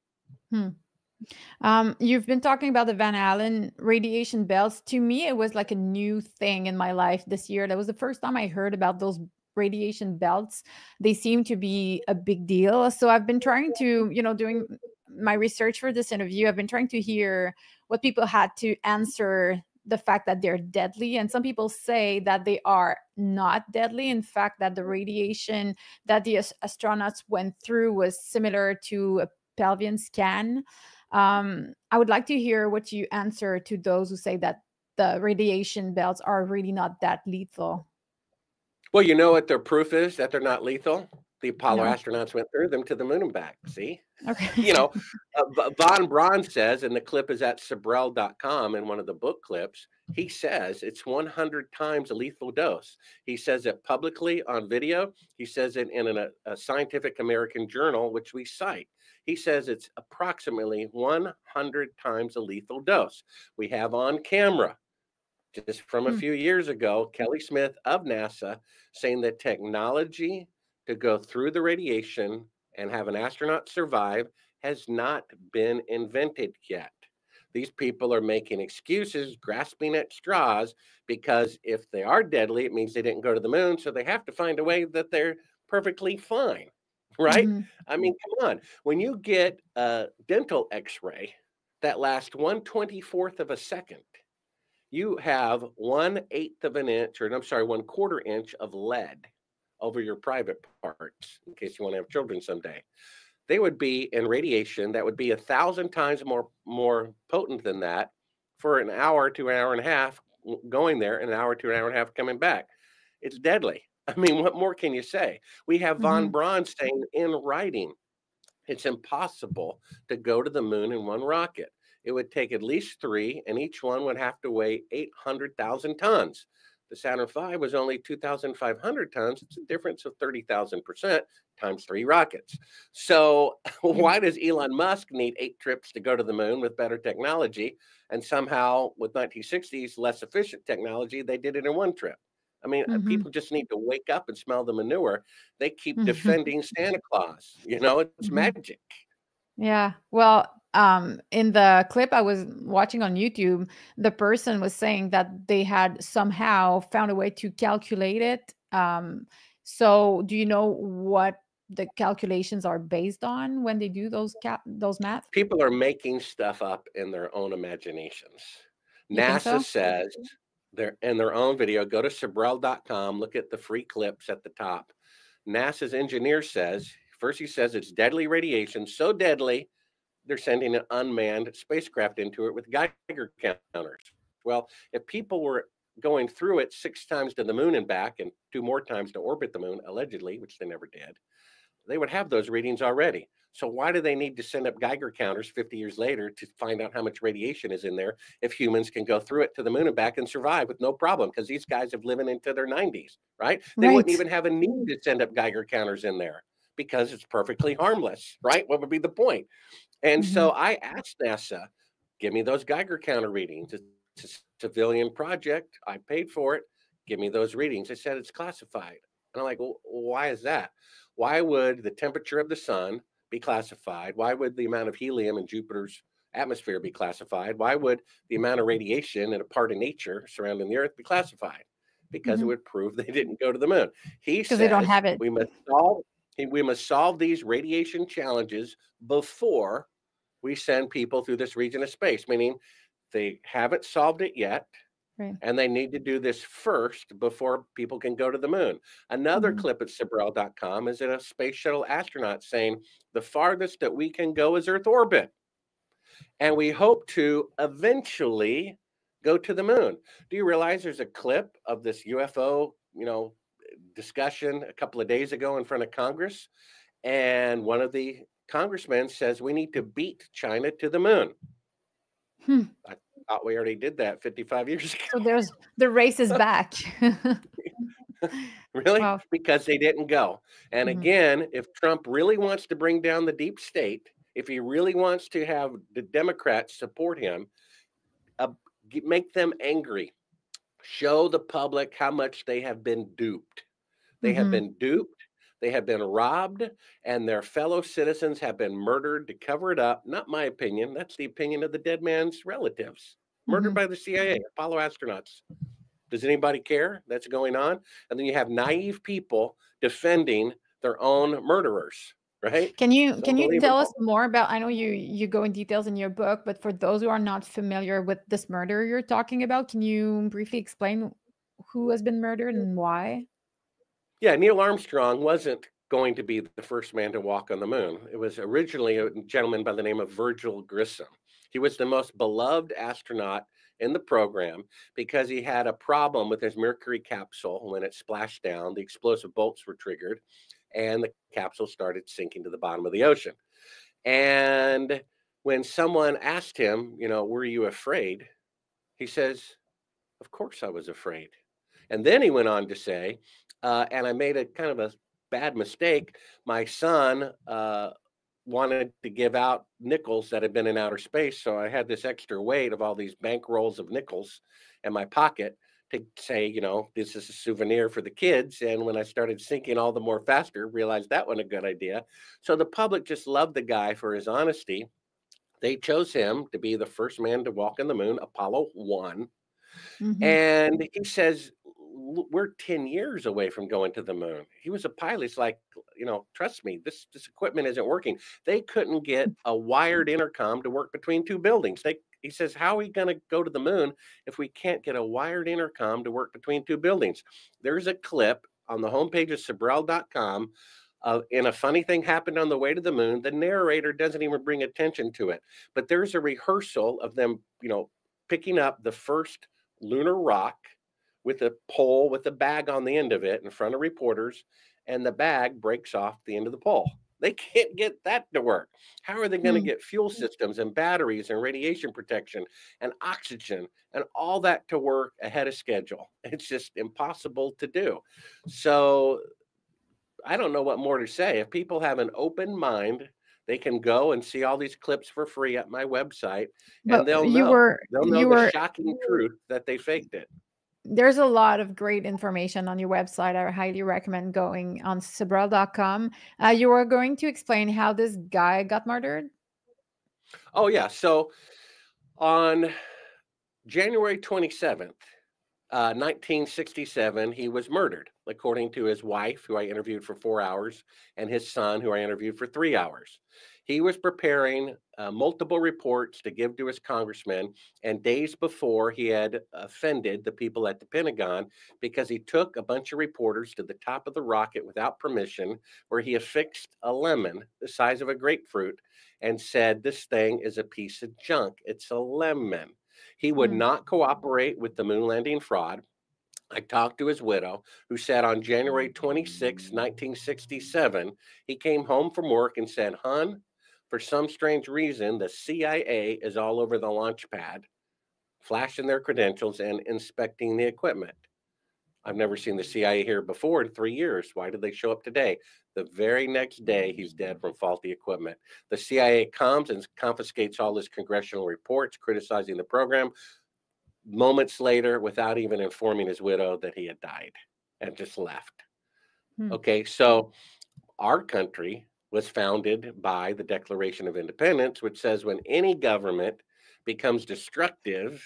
Hmm. You've been talking about the Van Allen radiation belts. To me, it was like a new thing in my life this year. That was the first time I heard about those radiation belts. They seem to be a big deal. So I've been trying to, doing my research for this interview, I've been trying to hear what people had to answer the fact that they're deadly. And some people say that they are not deadly. In fact, that the radiation that the astronauts went through was similar to a pelvian scan. I would like to hear what you answer to those who say that the radiation belts are really not that lethal. Well, you know what their proof is that they're not lethal? The Apollo No. astronauts went through them to the moon and back. See? Okay. you know, Von Braun says, and the clip is at Sibrel.com in one of the book clips, he says it's 100 times a lethal dose. He says it publicly on video. He says it in a Scientific American journal, which we cite. He says it's approximately 100 times a lethal dose. We have on camera, just from a Hmm. few years ago, Kelly Smith of NASA saying that technology to go through the radiation and have an astronaut survive has not been invented yet. These people are making excuses, grasping at straws, because if they are deadly, it means they didn't go to the moon. So they have to find a way that they're perfectly fine. right? Hmm. I mean, come on. When you get a dental x-ray that lasts 1/24th of a second, you have 1/8 of an inch, or I'm sorry, 1/4 inch of lead over your private parts in case you want to have children someday. They would be in radiation that would be 1,000 times more potent than that for an hour to an hour and a half going there, and an hour to an hour and a half coming back. It's deadly. I mean, what more can you say? We have von Hmm. Braun saying in writing, it's impossible to go to the moon in one rocket. It would take at least three, and each one would have to weigh 800,000 tons. The Saturn V was only 2,500 tons. It's a difference of 30,000% times three rockets. So, Yeah. why does Elon Musk need 8 trips to go to the moon with better technology? And somehow, with 1960s less efficient technology, they did it in 1 trip. I mean, Hmm. people just need to wake up and smell the manure. They keep Hmm. defending Santa Claus. It's Hmm. magic. Yeah. Well, in the clip I was watching on YouTube, the person was saying that they had somehow found a way to calculate it. So do you know what the calculations are based on when they do those math? People are making stuff up in their own imaginations. You think NASA so? says they're in their own video. Go to Sibrel.com, look at the free clips at the top. NASA's engineer says, first he says it's deadly radiation, so deadly they're sending an unmanned spacecraft into it with Geiger counters. Well, if people were going through it 6 times to the moon and back and 2 more times to orbit the moon, allegedly, which they never did, they would have those readings already. So why do they need to send up Geiger counters 50 years later to find out how much radiation is in there if humans can go through it to the moon and back and survive with no problem? Because these guys have living into their 90s, right? They wouldn't Right. even have a need to send up Geiger counters in there because it's perfectly harmless, right? What would be the point? And Hmm. so I asked NASA, give me those Geiger counter readings. It's a civilian project. I paid for it. Give me those readings. They said it's classified. And I'm like, well, why is that? Why would the temperature of the sun be classified? Why would the amount of helium in Jupiter's atmosphere be classified? Why would the amount of radiation in a part of nature surrounding the Earth be classified? Because it Hmm. would prove they didn't go to the moon. He Because they don't says have it. we must solve these radiation challenges before we send people through this region of space, meaning they haven't solved it yet. Right. And they need to do this first before people can go to the moon. Another Hmm. clip at Sibrel.com is a space shuttle astronaut saying the farthest that we can go is Earth orbit. And we hope to eventually go to the moon. Do you realize there's a clip of this UFO, discussion a couple of days ago in front of Congress? And one of the congressmen says we need to beat China to the moon. Hmm. I thought we already did that 55 years So ago. there's the race is back. Really? Wow. Because they didn't go. And Mhm. again, if Trump really wants to bring down the deep state, if he really wants to have the Democrats support him, uh, make them angry. Show the public how much they have been duped. They have Mhm. been duped. They have been robbed, and their fellow citizens have been murdered to cover it up. Not my opinion. That's the opinion of the dead man's relatives. Murdered Mhm. by the CIA, Apollo astronauts. Does anybody care that's going on? And then you have naive people defending their own murderers, right? Can It's you tell us unbelievable. more about, I know you go in details in your book, but for those who are not familiar with this murder you're talking about, can you briefly explain who has been murdered and why? Yeah, Neil Armstrong wasn't going to be the first man to walk on the moon. It was originally a gentleman by the name of Virgil Grissom. He was the most beloved astronaut in the program because he had a problem with his Mercury capsule. When it splashed down, the explosive bolts were triggered and the capsule started sinking to the bottom of the ocean. And when someone asked him, were you afraid? He says, of course I was afraid. And then he went on to say, and I made a kind of a bad mistake. My son wanted to give out nickels that had been in outer space. So I had this extra weight of all these bank rolls of nickels in my pocket to say, this is a souvenir for the kids. And when I started sinking all the more faster, realized that wasn't a good idea. So the public just loved the guy for his honesty. They chose him to be the first man to walk on the moon, Apollo 1. Mhm. And he says, we're 10 years away from going to the moon. He was a pilot. It's like, trust me, this equipment isn't working. They couldn't get a wired intercom to work between two buildings. He says, how are we going to go to the moon if we can't get a wired intercom to work between two buildings? There's a clip on the homepage of Sibrel.com. And a funny thing happened on the way to the moon. The narrator doesn't even bring attention to it, but there's a rehearsal of them, picking up the first lunar rock with a pole with a bag on the end of it in front of reporters, and the bag breaks off the end of the pole. They can't get that to work. How are they going to get fuel systems and batteries and radiation protection and oxygen and all that to work ahead of schedule? It's just impossible to do. So I don't know what more to say. If people have an open mind, they can go and see all these clips for free at my website, and But they'll know the shocking truth that they faked it. There's a lot of great information on your website. I highly recommend going on Sibrel.com. You were going to explain how this guy got murdered? Oh, yeah. So on January 27th, 1967, he was murdered, according to his wife, who I interviewed for 4 hours, and his son, who I interviewed for 3 hours. He was preparing multiple reports to give to his congressman, and days before, he had offended the people at the Pentagon because he took a bunch of reporters to the top of the rocket without permission, where he affixed a lemon the size of a grapefruit and said, "This thing is a piece of junk. It's a lemon." He would not cooperate with the moon landing fraud. I talked to his widow, who said on January 26, 1967, he came home from work and said, "Hun, for some strange reason, the CIA is all over the launch pad, flashing their credentials and inspecting the equipment. I've never seen the CIA here before in 3 years. Why did they show up today?" The very next day, he's dead from faulty equipment. The CIA comes and confiscates all his congressional reports criticizing the program moments later, without even informing his widow that he had died, and just left. Okay, so our country was founded by the Declaration of Independence, which says when any government becomes destructive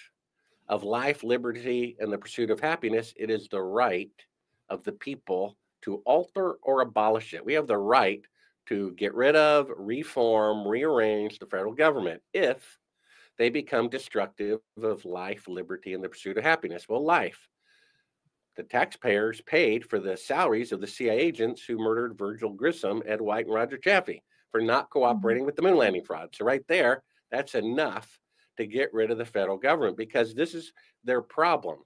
of life, liberty, and the pursuit of happiness, it is the right of the people to alter or abolish it. We have the right to get rid of, reform, rearrange the federal government if they become destructive of life, liberty, and the pursuit of happiness. Well, life. The taxpayers paid for the salaries of the CIA agents who murdered Virgil Grissom, Ed White, and Roger Chaffee for not cooperating with the moon landing fraud. So right there, that's enough to get rid of the federal government, because this is their problem.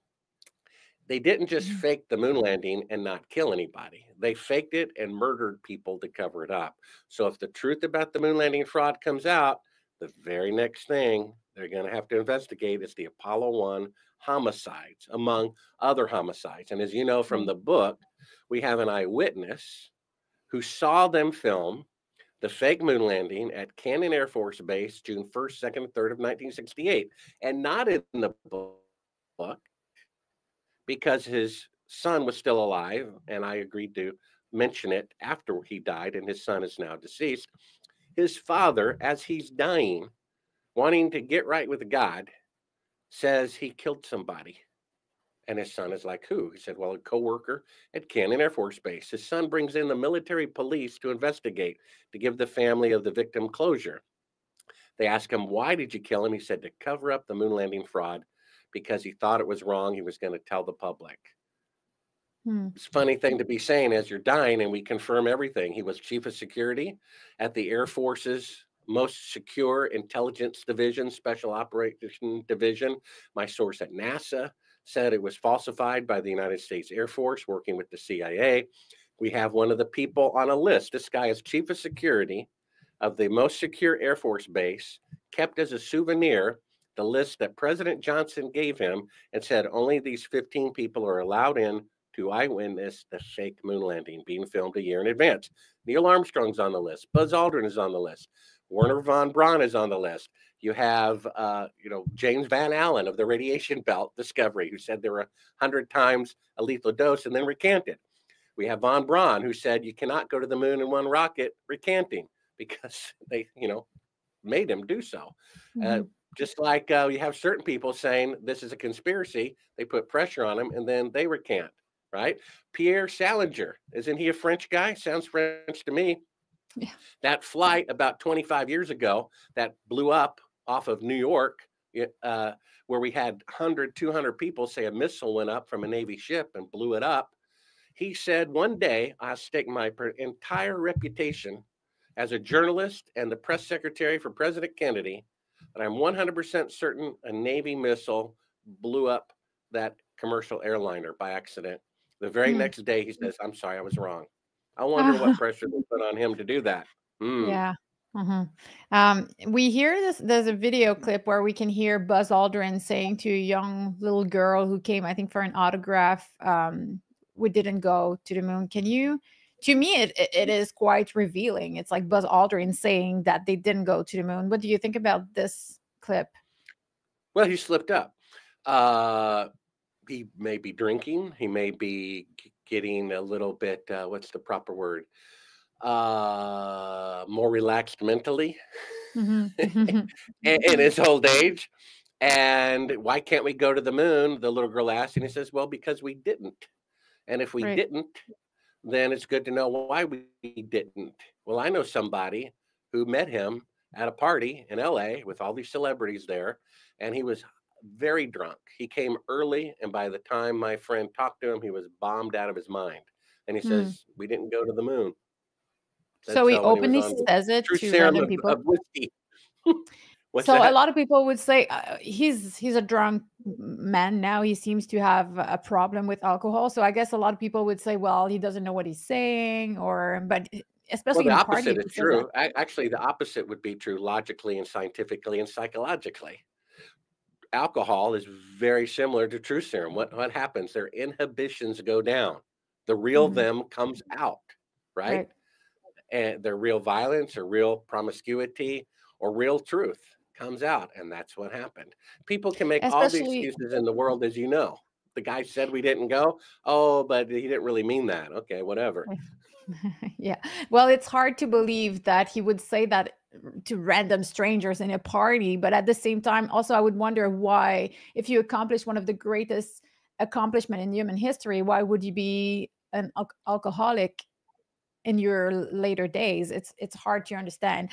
They didn't just fake the moon landing and not kill anybody. They faked it and murdered people to cover it up. So if the truth about the moon landing fraud comes out, the very next thing they're going to have to investigate is the Apollo 1 homicides, among other homicides. And as you know from the book, we have an eyewitness who saw them film the fake moon landing at Cannon Air Force Base, June 1st, 2nd, and 3rd of 1968, and not in the book because his son was still alive, and I agreed to mention it after he died, and his son is now deceased. His father, as he's dying, wanting to get right with God, says he killed somebody. And his son is like, "Who?" He said, "Well, a coworker at Cannon Air Force Base." His son brings in the military police to investigate, to give the family of the victim closure. They ask him, "Why did you kill him?" He said, "To cover up the moon landing fraud, because he thought it was wrong. He was going to tell the public." It's a funny thing to be saying as you're dying, and we confirm everything. He was chief of security at the Air Force's most secure intelligence division, special operation division. My source at NASA said it was falsified by the United States Air Force working with the CIA. We have one of the people on a list. This guy is chief of security of the most secure Air Force base, kept as a souvenir the list that President Johnson gave him and said only these 15 people are allowed in to eyewitness the fake moon landing being filmed a year in advance. Neil Armstrong's on the list. Buzz Aldrin is on the list. Werner von Braun is on the list. You have, James Van Allen of the radiation belt discovery, who said there were 100 times a lethal dose and then recanted. We have von Braun, who said you cannot go to the moon in one rocket, recanting because they, made him do so. Just like you have certain people saying this is a conspiracy, they put pressure on him and then they recant. right? Pierre Salinger, isn't he a French guy? Sounds French to me. Yeah. That flight about 25 years ago that blew up off of New York, where we had 100, 200 people say a missile went up from a Navy ship and blew it up. He said, one day I'll stake my entire reputation as a journalist and the press secretary for President Kennedy that I'm 100% certain a Navy missile blew up that commercial airliner by accident. The very Mm. next day, he says, I'm sorry, I was wrong. I wonder what pressure they put on him to do that. Yeah. We hear this. There's a video clip where we can hear Buzz Aldrin saying to a young little girl who came, I think, for an autograph, "We didn't go to the moon." Can you? To me, it is quite revealing. It's like Buzz Aldrin saying that they didn't go to the moon. What do you think about this clip? Well, he slipped up. He may be drinking. He may be getting a little bit, what's the proper word? More relaxed mentally in his old age. And why can't we go to the moon? The little girl asked, and he says, well, because we didn't. And if we Right. didn't, then it's good to know why we didn't. Well, I know somebody who met him at a party in LA with all these celebrities there, and he was very drunk. He came early, and by the time my friend talked to him, he was bombed out of his mind. And he says, we didn't go to the moon. So he when he was openly on the says it True to Serum random people. of whiskey. What's So a that? lot of people would say he's a drunk man now. He seems to have a problem with alcohol. So I guess a lot of people would say, well, he doesn't know what he's saying, but Well, especially the in party, opposite if is he says that. true. Actually, the opposite would be true logically and scientifically and psychologically. Alcohol is very similar to true serum. What happens? Their inhibitions go down. The real them comes out, right? Right. And their real violence or real promiscuity or real truth comes out. And that's what happened. People can make all the Especially, excuses in the world, as you know. The guy said we didn't go. Oh, but he didn't really mean that. Okay, whatever. yeah. Well, it's hard to believe that he would say that to random strangers in a party, but at the same time, also, I would wonder why, if you accomplish one of the greatest accomplishment in human history, why would you be an alcoholic in your later days? It's hard to understand.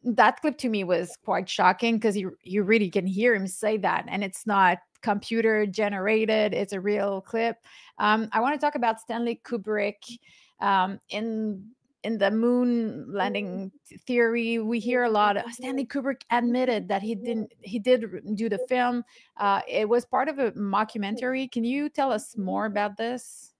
That clip to me was quite shocking because you really can hear him say that, and it's not computer generated, it's a real clip. I want to talk about Stanley Kubrick. In the moon landing theory, we hear a lot. Stanley Kubrick admitted that he did do the film. It was part of a mockumentary. Can you tell us more about this?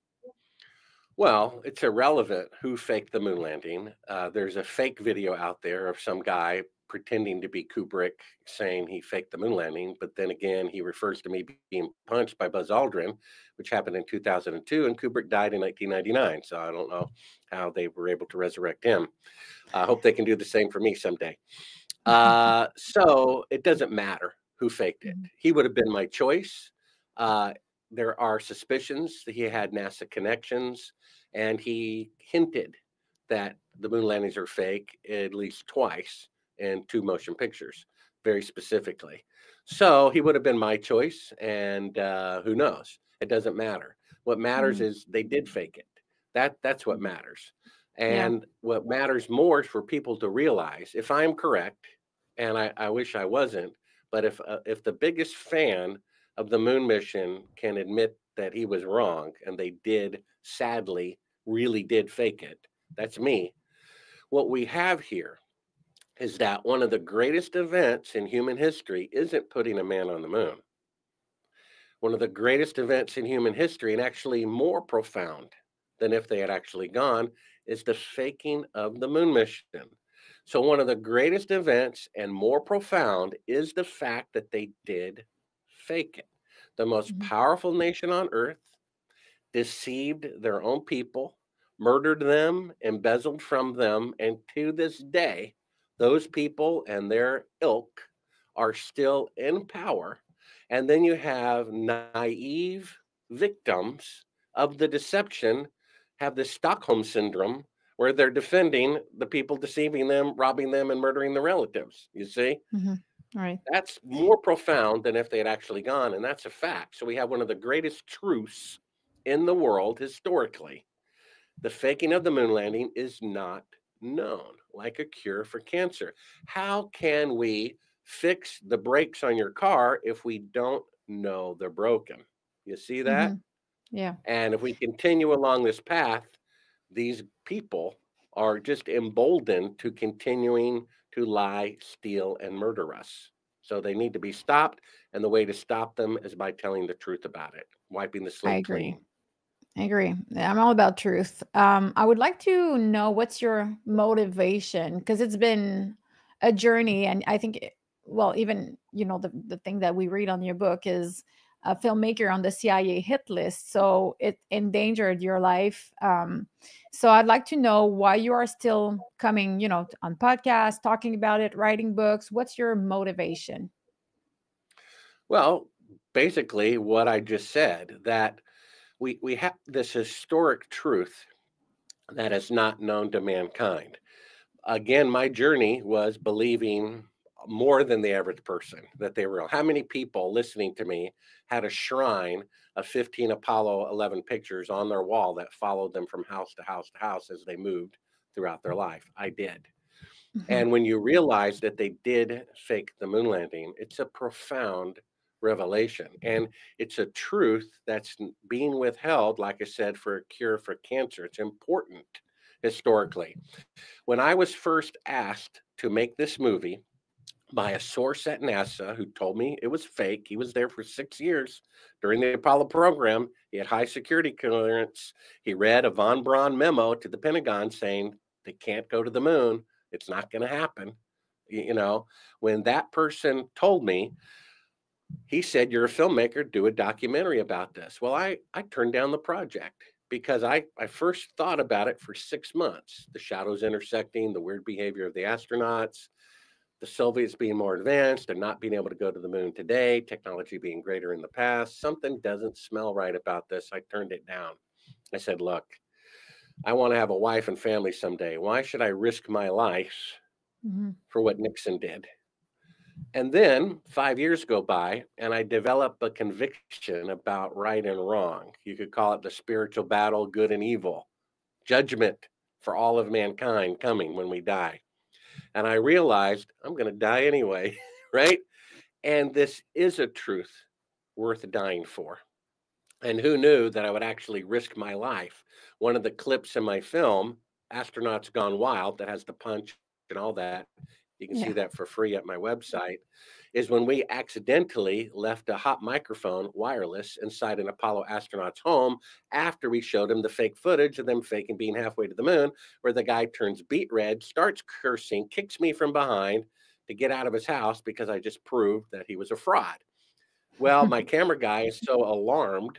Well, it's irrelevant who faked the moon landing. There's a fake video out there of some guy pretending to be Kubrick saying he faked the moon landing, but then again, he refers to me being punched by Buzz Aldrin, which happened in 2002, and Kubrick died in 1999. So I don't know how they were able to resurrect him. I hope they can do the same for me someday. So it doesn't matter who faked it. He would have been my choice. There are suspicions that he had NASA connections, and he hinted that the moon landings are fake at least twice in 2 motion pictures, very specifically. So he would have been my choice, and who knows? It doesn't matter. What matters is they did fake it. That's what matters. Yeah. And what matters more is for people to realize, if I'm correct, and I wish I wasn't, but if the biggest fan of the moon mission can admit that he was wrong and they did, sadly, really did fake it, that's me. What we have here is that one of the greatest events in human history isn't putting a man on the moon. One of the greatest events in human history, and actually more profound than if they had actually gone, is the faking of the moon mission. So one of the greatest events and more profound is the fact that they did fake it. The most powerful nation on earth deceived their own people, murdered them, embezzled from them, and to this day, those people and their ilk are still in power. And then you have naive victims of the deception have the Stockholm syndrome where they're defending the people deceiving them, robbing them, and murdering the relatives. You see? Right. That's more profound than if they had actually gone, and that's a fact. So we have one of the greatest truths in the world historically, the faking of the moon landing is not known, like a cure for cancer. How can we fix the brakes on your car if we don't know they're broken? You see that? Hmm. Yeah, And if we continue along this path, these people are just emboldened to continuing to lie, steal, and murder us. So they need to be stopped. And the way to stop them is by telling the truth about it, wiping the I slate agree. clean. I agree. Yeah, I'm all about truth. I would like to know what's your motivation, because it's been a journey, and I think, well, even the thing that we read on your book is a filmmaker on the CIA hit list, so it endangered your life. So I'd like to know why you are still coming, on podcasts, talking about it, writing books. What's your motivation? Well, basically, what I just said, that we have this historic truth that is not known to mankind. Again, my journey was believing more than the average person that they were real. How many people listening to me had a shrine of 15 Apollo 11 pictures on their wall that followed them from house to house to house as they moved throughout their life? I did. Mhm. And when you realize that they did fake the moon landing, it's a profound revelation. And it's a truth that's being withheld, like I said, for a cure for cancer. It's important historically. When I was first asked to make this movie by a source at NASA who told me it was fake, he was there for 6 years during the Apollo program. He had high security clearance. He read a von Braun memo to the Pentagon saying they can't go to the moon. It's not going to happen. You know, when that person told me, he said, "You're a filmmaker, do a documentary about this." Well, I turned down the project because I first thought about it for 6 months. The shadows intersecting, the weird behavior of the astronauts, the Soviets being more advanced and not being able to go to the moon today, technology being greater in the past. Something doesn't smell right about this. I turned it down. I said, "Look, I want to have a wife and family someday. Why should I risk my life Mhm. for what Nixon did?" And then 5 years go by, and I develop a conviction about right and wrong. You could call it the spiritual battle, good and evil, judgment for all of mankind coming when we die. And I realized I'm going to die anyway, right? And this is a truth worth dying for. And who knew that I would actually risk my life? One of the clips in my film, Astronauts Gone Wild, that has the punch and all that, you can see Yeah. that for free at my website, is when we accidentally left a hot microphone wireless inside an Apollo astronaut's home after we showed him the fake footage of them faking being halfway to the moon, where the guy turns beet red, starts cursing, kicks me from behind to get out of his house because I just proved that he was a fraud. Well, my camera guy is so alarmed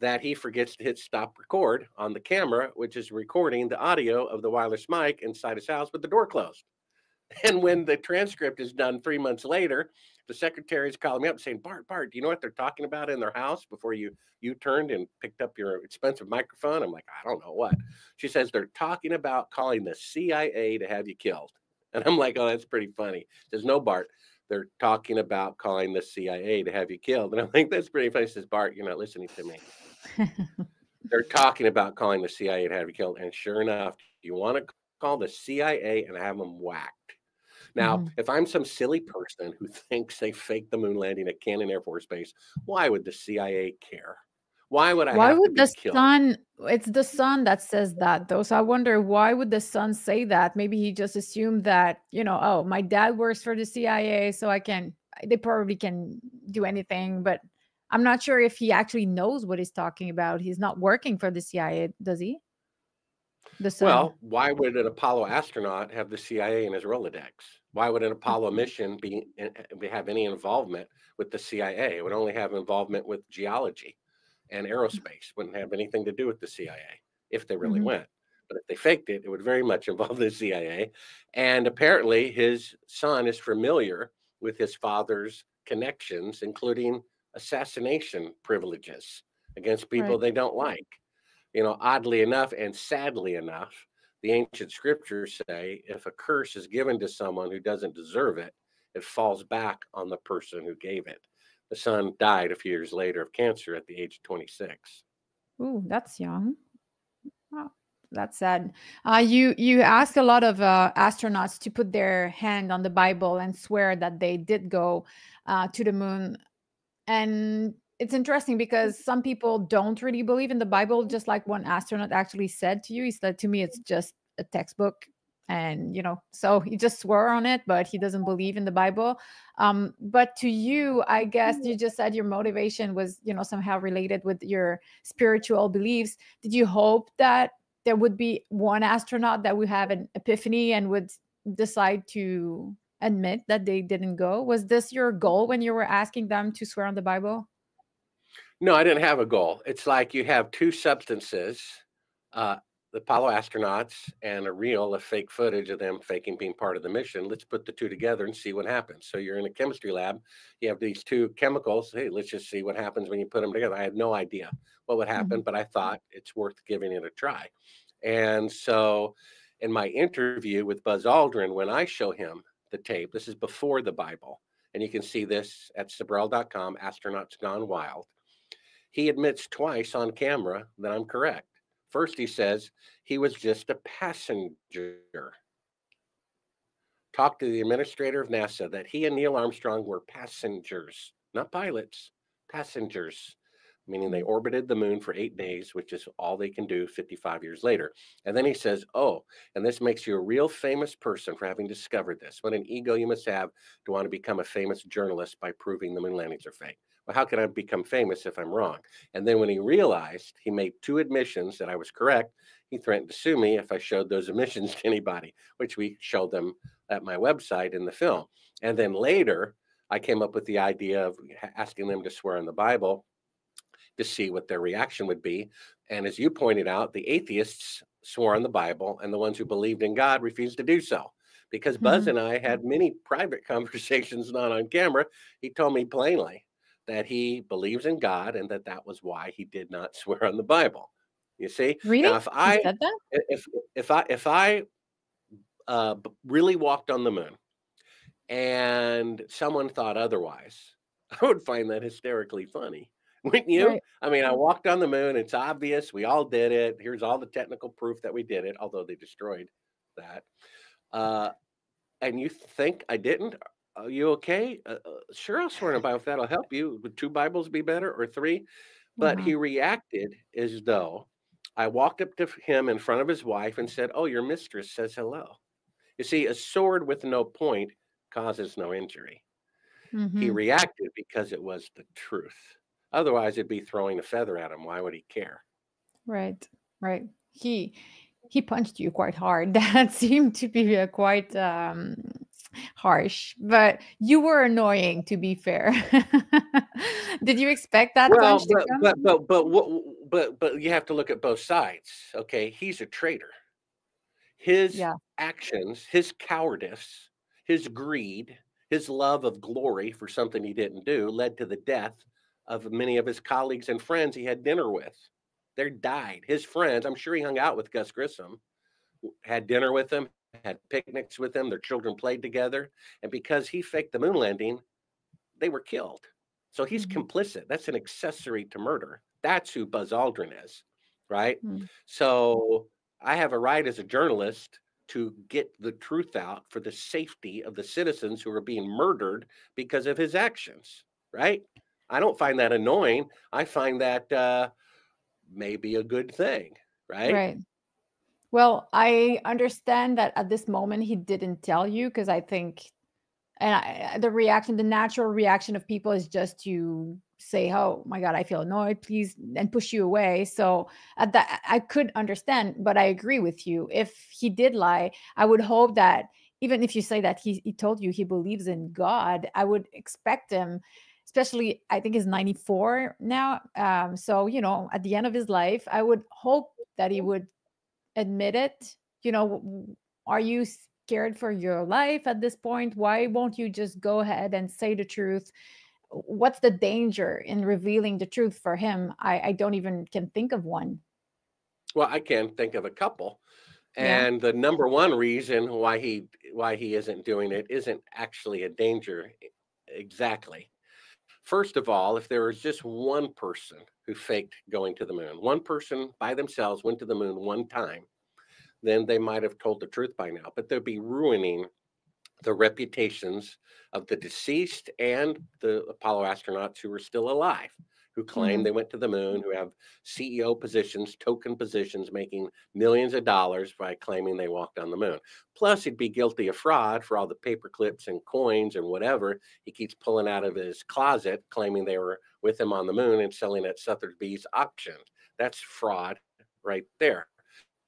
that he forgets to hit stop record on the camera, which is recording the audio of the wireless mic inside his house with the door closed. And when the transcript is done 3 months later, the secretary is calling me up saying, Bart, do you know what they're talking about in their house before you turned and picked up your expensive microphone?" I'm like, "I don't know what." She says, "They're talking about calling the CIA to have you killed." And I'm like, "Oh, that's pretty funny." She says, "No, Bart, they're talking about calling the CIA to have you killed." And I'm like, "That's pretty funny." She says, "Bart, you're not listening to me. They're talking about calling the CIA to have you killed." And sure enough, you want to call the CIA and have them whacked. Now, Mhm. if I'm some silly person who thinks they faked the moon landing at Cannon Air Force Base, why would the CIA care? Why would I Why have to would be the killed? sun it's the sun that says that though. So I wonder, why would the sun say that? Maybe he just assumed that, oh, my dad works for the CIA, so they probably can do anything, but I'm not sure if he actually knows what he's talking about. He's not working for the CIA, does he? The sun. Well, why would an Apollo astronaut have the CIA in his Rolodex? Why would an Apollo mission have any involvement with the CIA? It would only have involvement with geology and aerospace. Wouldn't have anything to do with the CIA if they really Mhm. went. But if they faked it, it would very much involve the CIA. And apparently, his son is familiar with his father's connections, including assassination privileges against people Right. they don't like. Oddly enough and sadly enough, the ancient scriptures say if a curse is given to someone who doesn't deserve it, it falls back on the person who gave it. The son died a few years later of cancer at the age of 26. Ooh, that's young. Oh, that's sad. You ask a lot of astronauts to put their hand on the Bible and swear that they did go to the moon. And it's interesting because some people don't really believe in the Bible, just like one astronaut actually said to you. He said to me, it's just a textbook. And, so he just swore on it, but he doesn't believe in the Bible. But to you, I guess you just said your motivation was, somehow related with your spiritual beliefs. Did you hope that there would be one astronaut that would have an epiphany and would decide to admit that they didn't go? Was this your goal when you were asking them to swear on the Bible? No, I didn't have a goal. It's like you have two substances, the Apollo astronauts and a reel of fake footage of them faking being part of the mission. Let's put the two together and see what happens. So you're in a chemistry lab. You have these two chemicals. Hey, let's just see what happens when you put them together. I had no idea what would happen, but I thought it's worth giving it a try. And so in my interview with Buzz Aldrin, when I show him the tape, this is before the Bible, and you can see this at Sibrel.com, Astronauts Gone Wild. He admits twice on camera that I'm correct. First, he says he was just a passenger. Talked to the administrator of NASA that he and Neil Armstrong were passengers, not pilots, passengers, meaning they orbited the moon for 8 days, which is all they can do 55 years later. And then he says, oh, and this makes you a real famous person for having discovered this. What an ego you must have to want to become a famous journalist by proving the moon landings are fake. Well, how can I become famous if I'm wrong? And then when he realized he made two admissions that I was correct, he threatened to sue me if I showed those admissions to anybody, which we showed them at my website in the film. And then later, I came up with the idea of asking them to swear on the Bible to see what their reaction would be. And as you pointed out, the atheists swore on the Bible, and the ones who believed in God refused to do so. Because Buzz and I had many private conversations, not on camera. He told me plainly that he believes in God and that was why he did not swear on the Bible. You see? Really? Now, He said that? if I really walked on the moon and someone thought otherwise, I would find that hysterically funny. Wouldn't you? Right. I mean, I walked on the moon. It's obvious. We all did it. Here's all the technical proof that we did it, although they destroyed that. And you think I didn't? Are you okay? Sure, I'll swear on a Bible if that'll help you. Would 2 Bibles be better or 3? But he reacted as though I walked up to him in front of his wife and said, oh, your mistress says hello. You see, a sword with no point causes no injury. He reacted because it was the truth. Otherwise, it'd be throwing a feather at him. Why would he care? Right. He punched you quite hard. That seemed to be quite harsh, but you were annoying, to be fair. Did you expect that punch to come? But you have to look at both sides. Okay, he's a traitor. His actions, his cowardice, his greed, his love of glory for something he didn't do led to the death of many of his colleagues and friends he had dinner with. They died. His friends, I'm sure he hung out with Gus Grissom, had dinner with him, had picnics with him, their children played together. And because he faked the moon landing, they were killed. So he's complicit. That's an accessory to murder. That's who Buzz Aldrin is, right? So I have a right as a journalist to get the truth out for the safety of the citizens who are being murdered because of his actions, right? I don't find that annoying. I find that maybe a good thing, right? Right. Well, I understand that at this moment he didn't tell you, because I think, and the natural reaction of people is just to say, "Oh my God, I feel annoyed, please," and push you away. So at that, I could understand, but I agree with you. If he did lie, I would hope that even if you say that he told you he believes in God, I would expect him. Especially, I think he's 94 now. So at the end of his life, I would hope that he would admit it. Are you scared for your life at this point? Why won't you just go ahead and say the truth? What's the danger in revealing the truth for him? I don't even can think of one. Well, I can think of a couple. Yeah. And the number one reason why he isn't doing it isn't actually a danger exactly. First of all, if there was just one person who faked going to the moon, one person by themselves went to the moon one time, then they might have told the truth by now, but they'd be ruining the reputations of the deceased and the Apollo astronauts who are still alive, who claim they went to the moon, who have CEO positions, token positions, making millions of dollars by claiming they walked on the moon. Plus, he'd be guilty of fraud for all the paper clips and coins and whatever he keeps pulling out of his closet, claiming they were with him on the moon and selling at Sotheby's auction. That's fraud right there.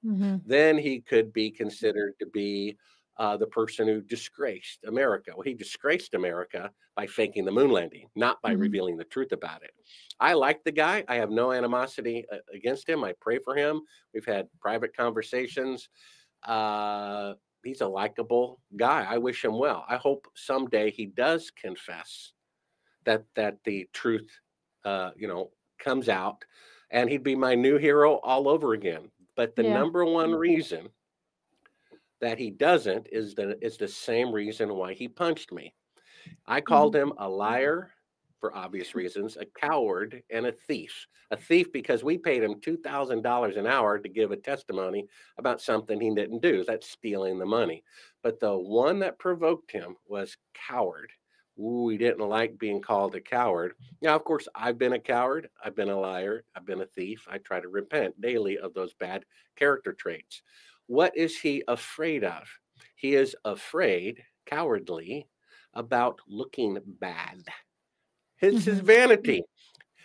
Then he could be considered to be the person who disgraced America. Well, he disgraced America by faking the moon landing, not by revealing the truth about it. I like the guy. I have no animosity against him. I pray for him. We've had private conversations. He's a likable guy. I wish him well. I hope someday he does confess that the truth, comes out, and he'd be my new hero all over again. But the number one reason that he doesn't is the same reason why he punched me. I called him a liar for obvious reasons, a coward, and a thief. A thief because we paid him $2,000 an hour to give a testimony about something he didn't do. That's stealing the money. But the one that provoked him was coward. Ooh, he didn't like being called a coward. Now, of course, I've been a coward. I've been a liar. I've been a thief. I try to repent daily of those bad character traits. What is he afraid of? He is afraid, cowardly, about looking bad. His vanity.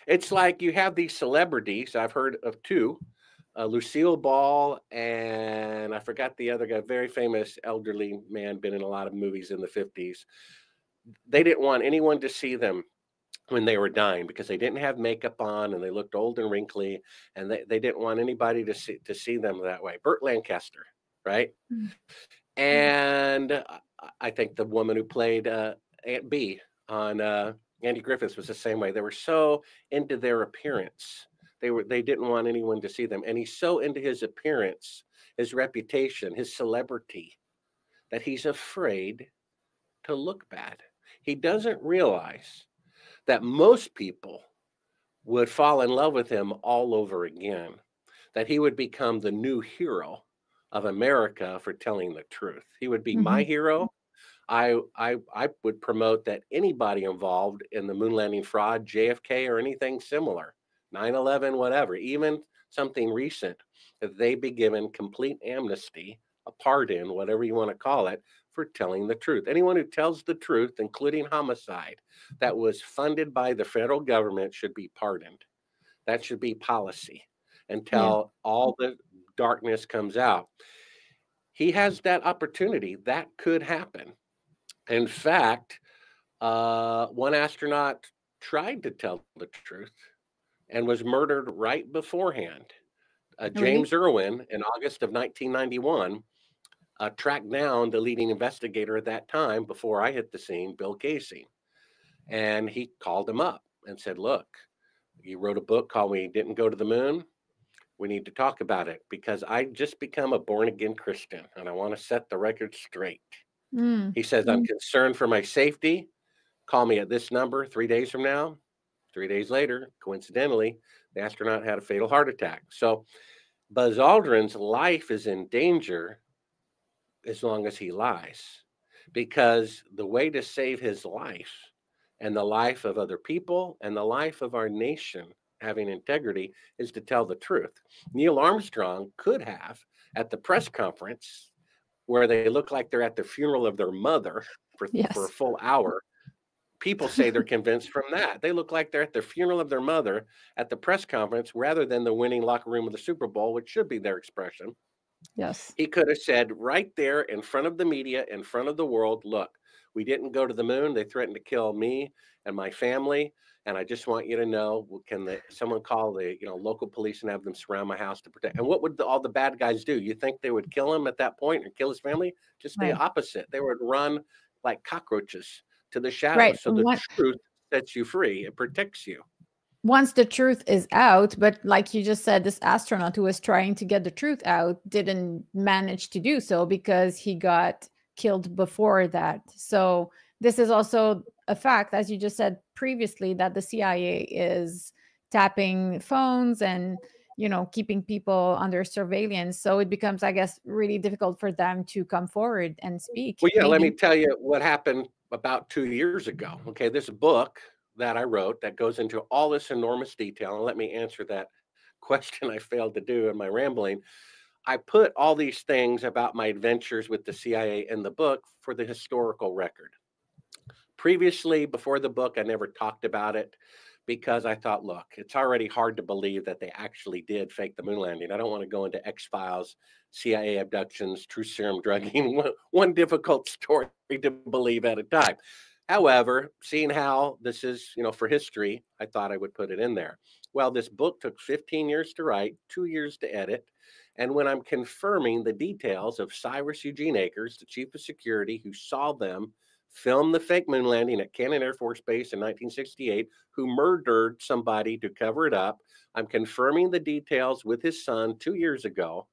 It's like you have these celebrities. I've heard of two, Lucille Ball, and I forgot the other guy, very famous elderly man, been in a lot of movies in the 50s. They didn't want anyone to see them when they were dying because they didn't have makeup on and they looked old and wrinkly, and they didn't want anybody to see them that way. Burt Lancaster, right? And I think the woman who played Aunt Bee on Andy Griffiths was the same way. They were so into their appearance. They didn't want anyone to see them. And he's so into his appearance, his reputation, his celebrity, that he's afraid to look bad. He doesn't realize that most people would fall in love with him all over again, that he would become the new hero of America for telling the truth. He would be my hero. I would promote that anybody involved in the moon landing fraud, JFK or anything similar, 9/11, whatever, even something recent, that they be given complete amnesty, a pardon, whatever you want to call it, for telling the truth. Anyone who tells the truth, including homicide, that was funded by the federal government should be pardoned. That should be policy until all the darkness comes out. He has that opportunity. That could happen. In fact, one astronaut tried to tell the truth and was murdered right beforehand. James Irwin, in August of 1991, tracked down the leading investigator at that time before I hit the scene, Bill Casey. And he called him up and said, look, you wrote a book called We Didn't Go to the Moon. We need to talk about it because I just become a born-again Christian and I want to set the record straight. He says, I'm concerned for my safety. Call me at this number 3 days from now. 3 days later, coincidentally, the astronaut had a fatal heart attack. So Buzz Aldrin's life is in danger as long as he lies, because the way to save his life and the life of other people and the life of our nation having integrity is to tell the truth. Neil Armstrong could have, at the press conference where they look like they're at the funeral of their mother for a full hour, people say they're convinced from that. They look like they're at the funeral of their mother at the press conference rather than the winning locker room of the Super Bowl, which should be their expression. Yes. He could have said right there in front of the media, in front of the world, look, we didn't go to the moon. They threatened to kill me and my family. And I just want you to know, can someone call the local police and have them surround my house to protect? And what would all the bad guys do? You think they would kill him at that point and kill his family? Just the opposite. They would run like cockroaches to the shadows. Right. So the truth sets you free. It protects you. Once the truth is out, but like you just said, this astronaut who was trying to get the truth out didn't manage to do so because he got killed before that. So this is also a fact, as you just said previously, that the CIA is tapping phones and, keeping people under surveillance. So it becomes, I guess, really difficult for them to come forward and speak. Well, yeah, let me Maybe. tell you what happened about 2 years ago. Okay, this book that I wrote that goes into all this enormous detail, and let me answer that question I failed to do in my rambling. I put all these things about my adventures with the CIA in the book for the historical record. Previously, before the book, I never talked about it because I thought, look, it's already hard to believe that they actually did fake the moon landing. I don't want to go into X-Files, CIA abductions, true serum drugging, one difficult story to believe at a time. However, seeing how this is, for history, I thought I would put it in there. Well, this book took 15 years to write, 2 years to edit. And when I'm confirming the details of Cyrus Eugene Akers, the chief of security who saw them film the fake moon landing at Cannon Air Force Base in 1968, who murdered somebody to cover it up, I'm confirming the details with his son 2 years ago.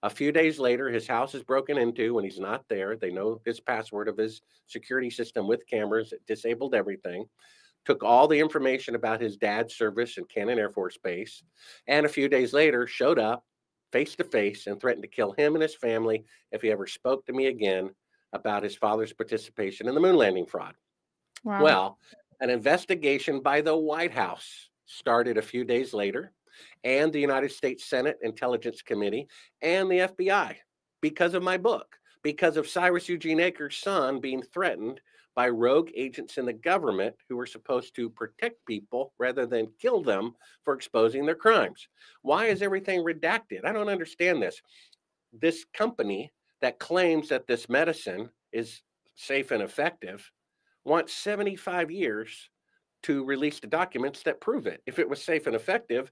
A few days later, his house is broken into when he's not there. They know his password of his security system with cameras. It disabled everything. Took all the information about his dad's service in Cannon Air Force Base. And a few days later, showed up face to face and threatened to kill him and his family if he ever spoke to me again about his father's participation in the moon landing fraud. Wow. Well, an investigation by the White House started a few days later, and the United States Senate Intelligence Committee and the FBI, because of my book, because of Cyrus Eugene Akers' son being threatened by rogue agents in the government who were supposed to protect people rather than kill them for exposing their crimes. Why is everything redacted? I don't understand this. This company that claims that this medicine is safe and effective wants 75 years to release the documents that prove it. If it was safe and effective,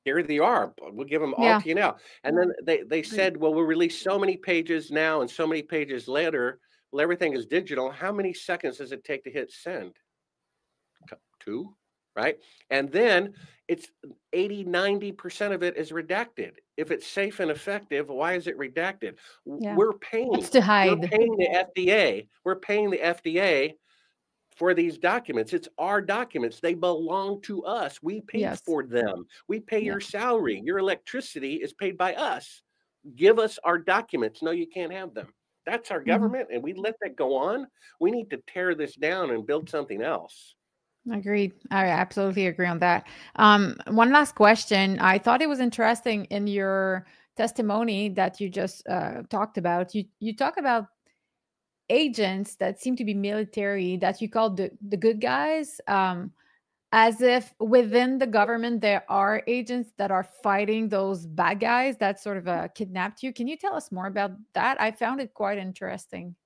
here they are. We'll give them all Yeah. to you now. And then they said, well, we'll release so many pages now and so many pages later. Well, everything is digital. How many seconds does it take to hit send? 2, right? And then it's 80-90% of it is redacted. If it's safe and effective, why is it redacted? Yeah. We're paying It's to hide. the FDA. We're paying the FDA for these documents. It's our documents. They belong to us. We paid Yes. for them. We pay Yeah. your salary. Your electricity is paid by us. Give us our documents. No, you can't have them. That's our government, and we let that go on. We need to tear this down and build something else. Agreed. I absolutely agree on that. One last question. I thought it was interesting in your testimony that you just talked about. You talk about agents that seem to be military that you call the good guys, as if within the government there are agents that are fighting those bad guys that sort of kidnapped you. Can you tell us more about that? I found it quite interesting.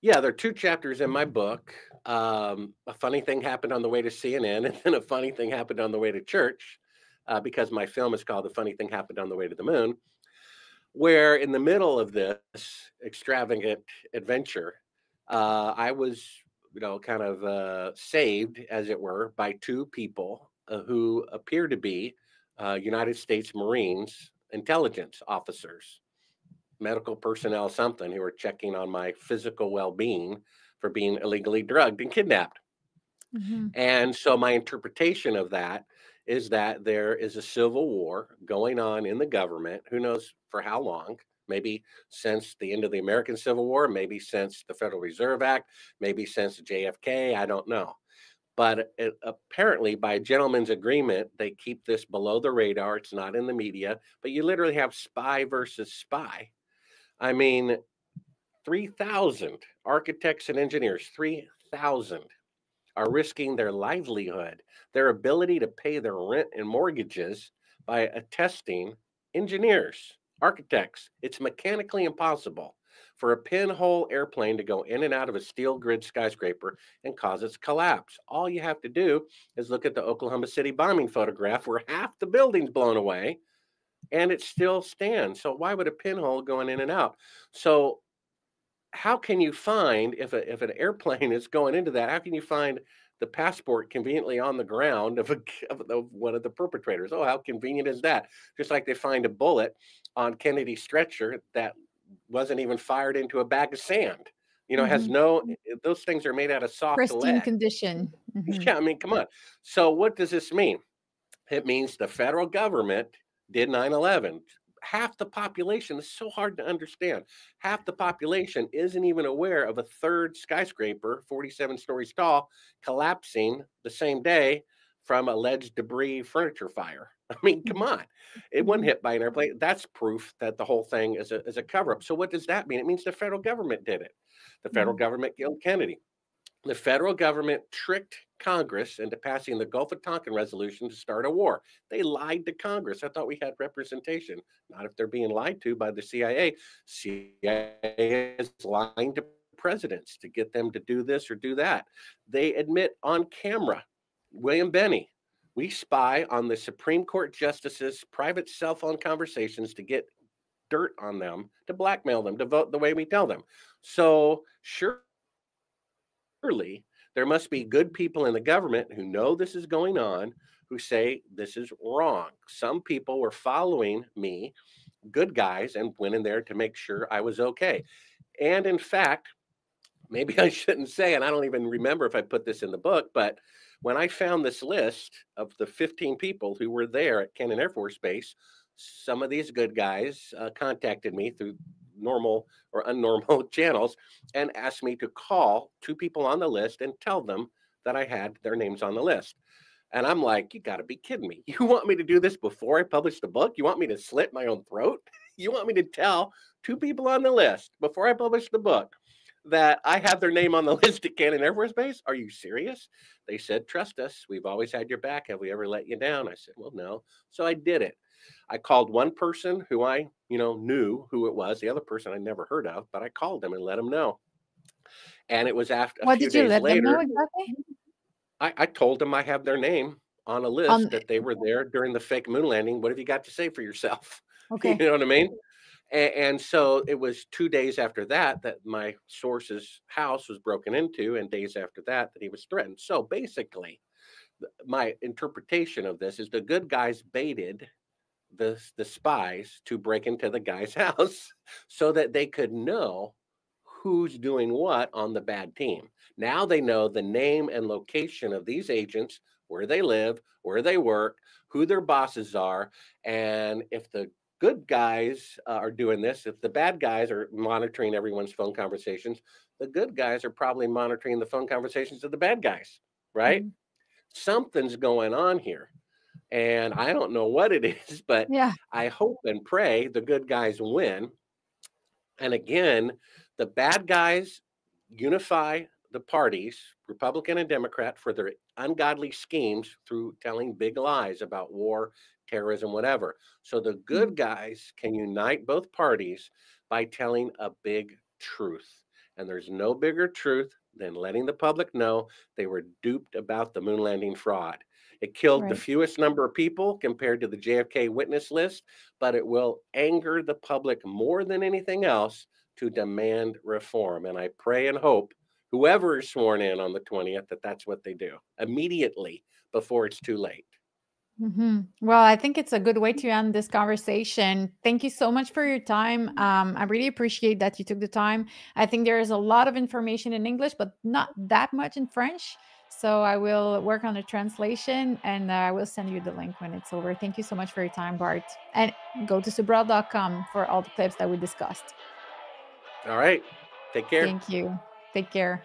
Yeah, there are 2 chapters in my book. A funny thing happened on the way to CNN, and then a funny thing happened on the way to church, because my film is called The Funny Thing Happened on the Way to the Moon, where in the middle of this extravagant adventure, I was, kind of saved, as it were, by 2 people who appear to be United States Marines intelligence officers, medical personnel, something, who were checking on my physical well-being for being illegally drugged and kidnapped. Mhm. And so my interpretation of that is that there is a civil war going on in the government. Who knows for how long? Maybe since the end of the American Civil War, maybe since the Federal Reserve Act, maybe since JFK. I don't know. But apparently, by a gentleman's agreement, they keep this below the radar. It's not in the media, but you literally have spy versus spy. I mean, 3,000 architects and engineers, 3,000 are risking their livelihood, their ability to pay their rent and mortgages by attesting engineers, architects. It's mechanically impossible for a pinhole airplane to go in and out of a steel grid skyscraper and cause its collapse. All you have to do is look at the Oklahoma City bombing photograph where half the building's blown away and it still stands. So why would a pinhole going in and out? So how can you find, if an airplane is going into that, how can you find the passport conveniently on the ground of one of the perpetrators? Oh, how convenient is that? Just like they find a bullet on Kennedy's stretcher that wasn't even fired into a bag of sand. has Hmm. no, those things are made out of soft Pristine lead. condition. Hmm. Yeah, I mean, come on. So what does this mean? It means the federal government did 9/11. Half the population is so hard to understand. Half the population isn't even aware of a third skyscraper, 47 stories tall, collapsing the same day from alleged debris furniture fire. I mean, come on. It wasn't Hmm. hit by an airplane. That's proof that the whole thing is a cover up. So, what does that mean? It means the federal government did it. The federal Hmm. government killed Kennedy. The federal government tricked Congress into passing the Gulf of Tonkin resolution to start a war. They lied to Congress. I thought we had representation. Not if they're being lied to by the CIA. CIA is lying to presidents to get them to do this or do that. They admit on camera, William Benny, we spy on the Supreme Court justices' private cell phone conversations to get dirt on them, to blackmail them, to vote the way we tell them. So, surely there must be good people in the government who know this is going on, who say this is wrong. Some people were following me, good guys, and went in there to make sure I was okay. And in fact, maybe I shouldn't say, and I don't even remember if I put this in the book, but when I found this list of the 15 people who were there at Cannon Air Force Base, some of these good guys contacted me through normal or unnormal channels and asked me to call two people on the list and tell them that I had their names on the list. And I'm like, you got to be kidding me. You want me to do this before I publish the book? You want me to slit my own throat? You want me to tell two people on the list before I publish the book that I have their name on the list at Cannon Air Force Base? Are you serious? They said, trust us. We've always had your back. Have we ever let you down? I said, well, no. So I did it. I called one person who I, knew who it was. The other person I never heard of, but I called them and let them know. And it was after a What few did you days let them know later, exactly? I told them I have their name on a On list that they were there during the fake moon landing. What have you got to say for yourself? You Okay. know what I mean? And so it was 2 days after that that my source's house was broken into, and days after that that he was threatened. So basically, my interpretation of this is the good guys baited the spies to break into the guy's house so that they could know who's doing what on the bad team. Now they know the name and location of these agents, where they live, where they work, who their bosses are, and if the good guys are doing this, if the bad guys are monitoring everyone's phone conversations, the good guys are probably monitoring the phone conversations of the bad guys, right? Mhm. Something's going on here. And I don't know what it is, but Yeah. I hope and pray the good guys win. And again, the bad guys unify the parties, Republican and Democrat, for their ungodly schemes through telling big lies about war, terrorism, whatever. So the good Mhm. guys can unite both parties by telling a big truth. And there's no bigger truth than letting the public know they were duped about the moon landing fraud. It killed the Right. fewest number of people compared to the JFK witness list, but it will anger the public more than anything else to demand reform. And I pray and hope whoever is sworn in on the 20th that that's what they do immediately before it's too late. Well, I think it's a good way to end this conversation. Thank you so much for your time. I really appreciate that you took the time. I think there is a lot of information in English, but not that much in French. So I will work on the translation and I will send you the link when it's over. Thank you so much for your time, Bart. And go to Sibrel.com for all the clips that we discussed. All right. Take care. Thank you. Take care.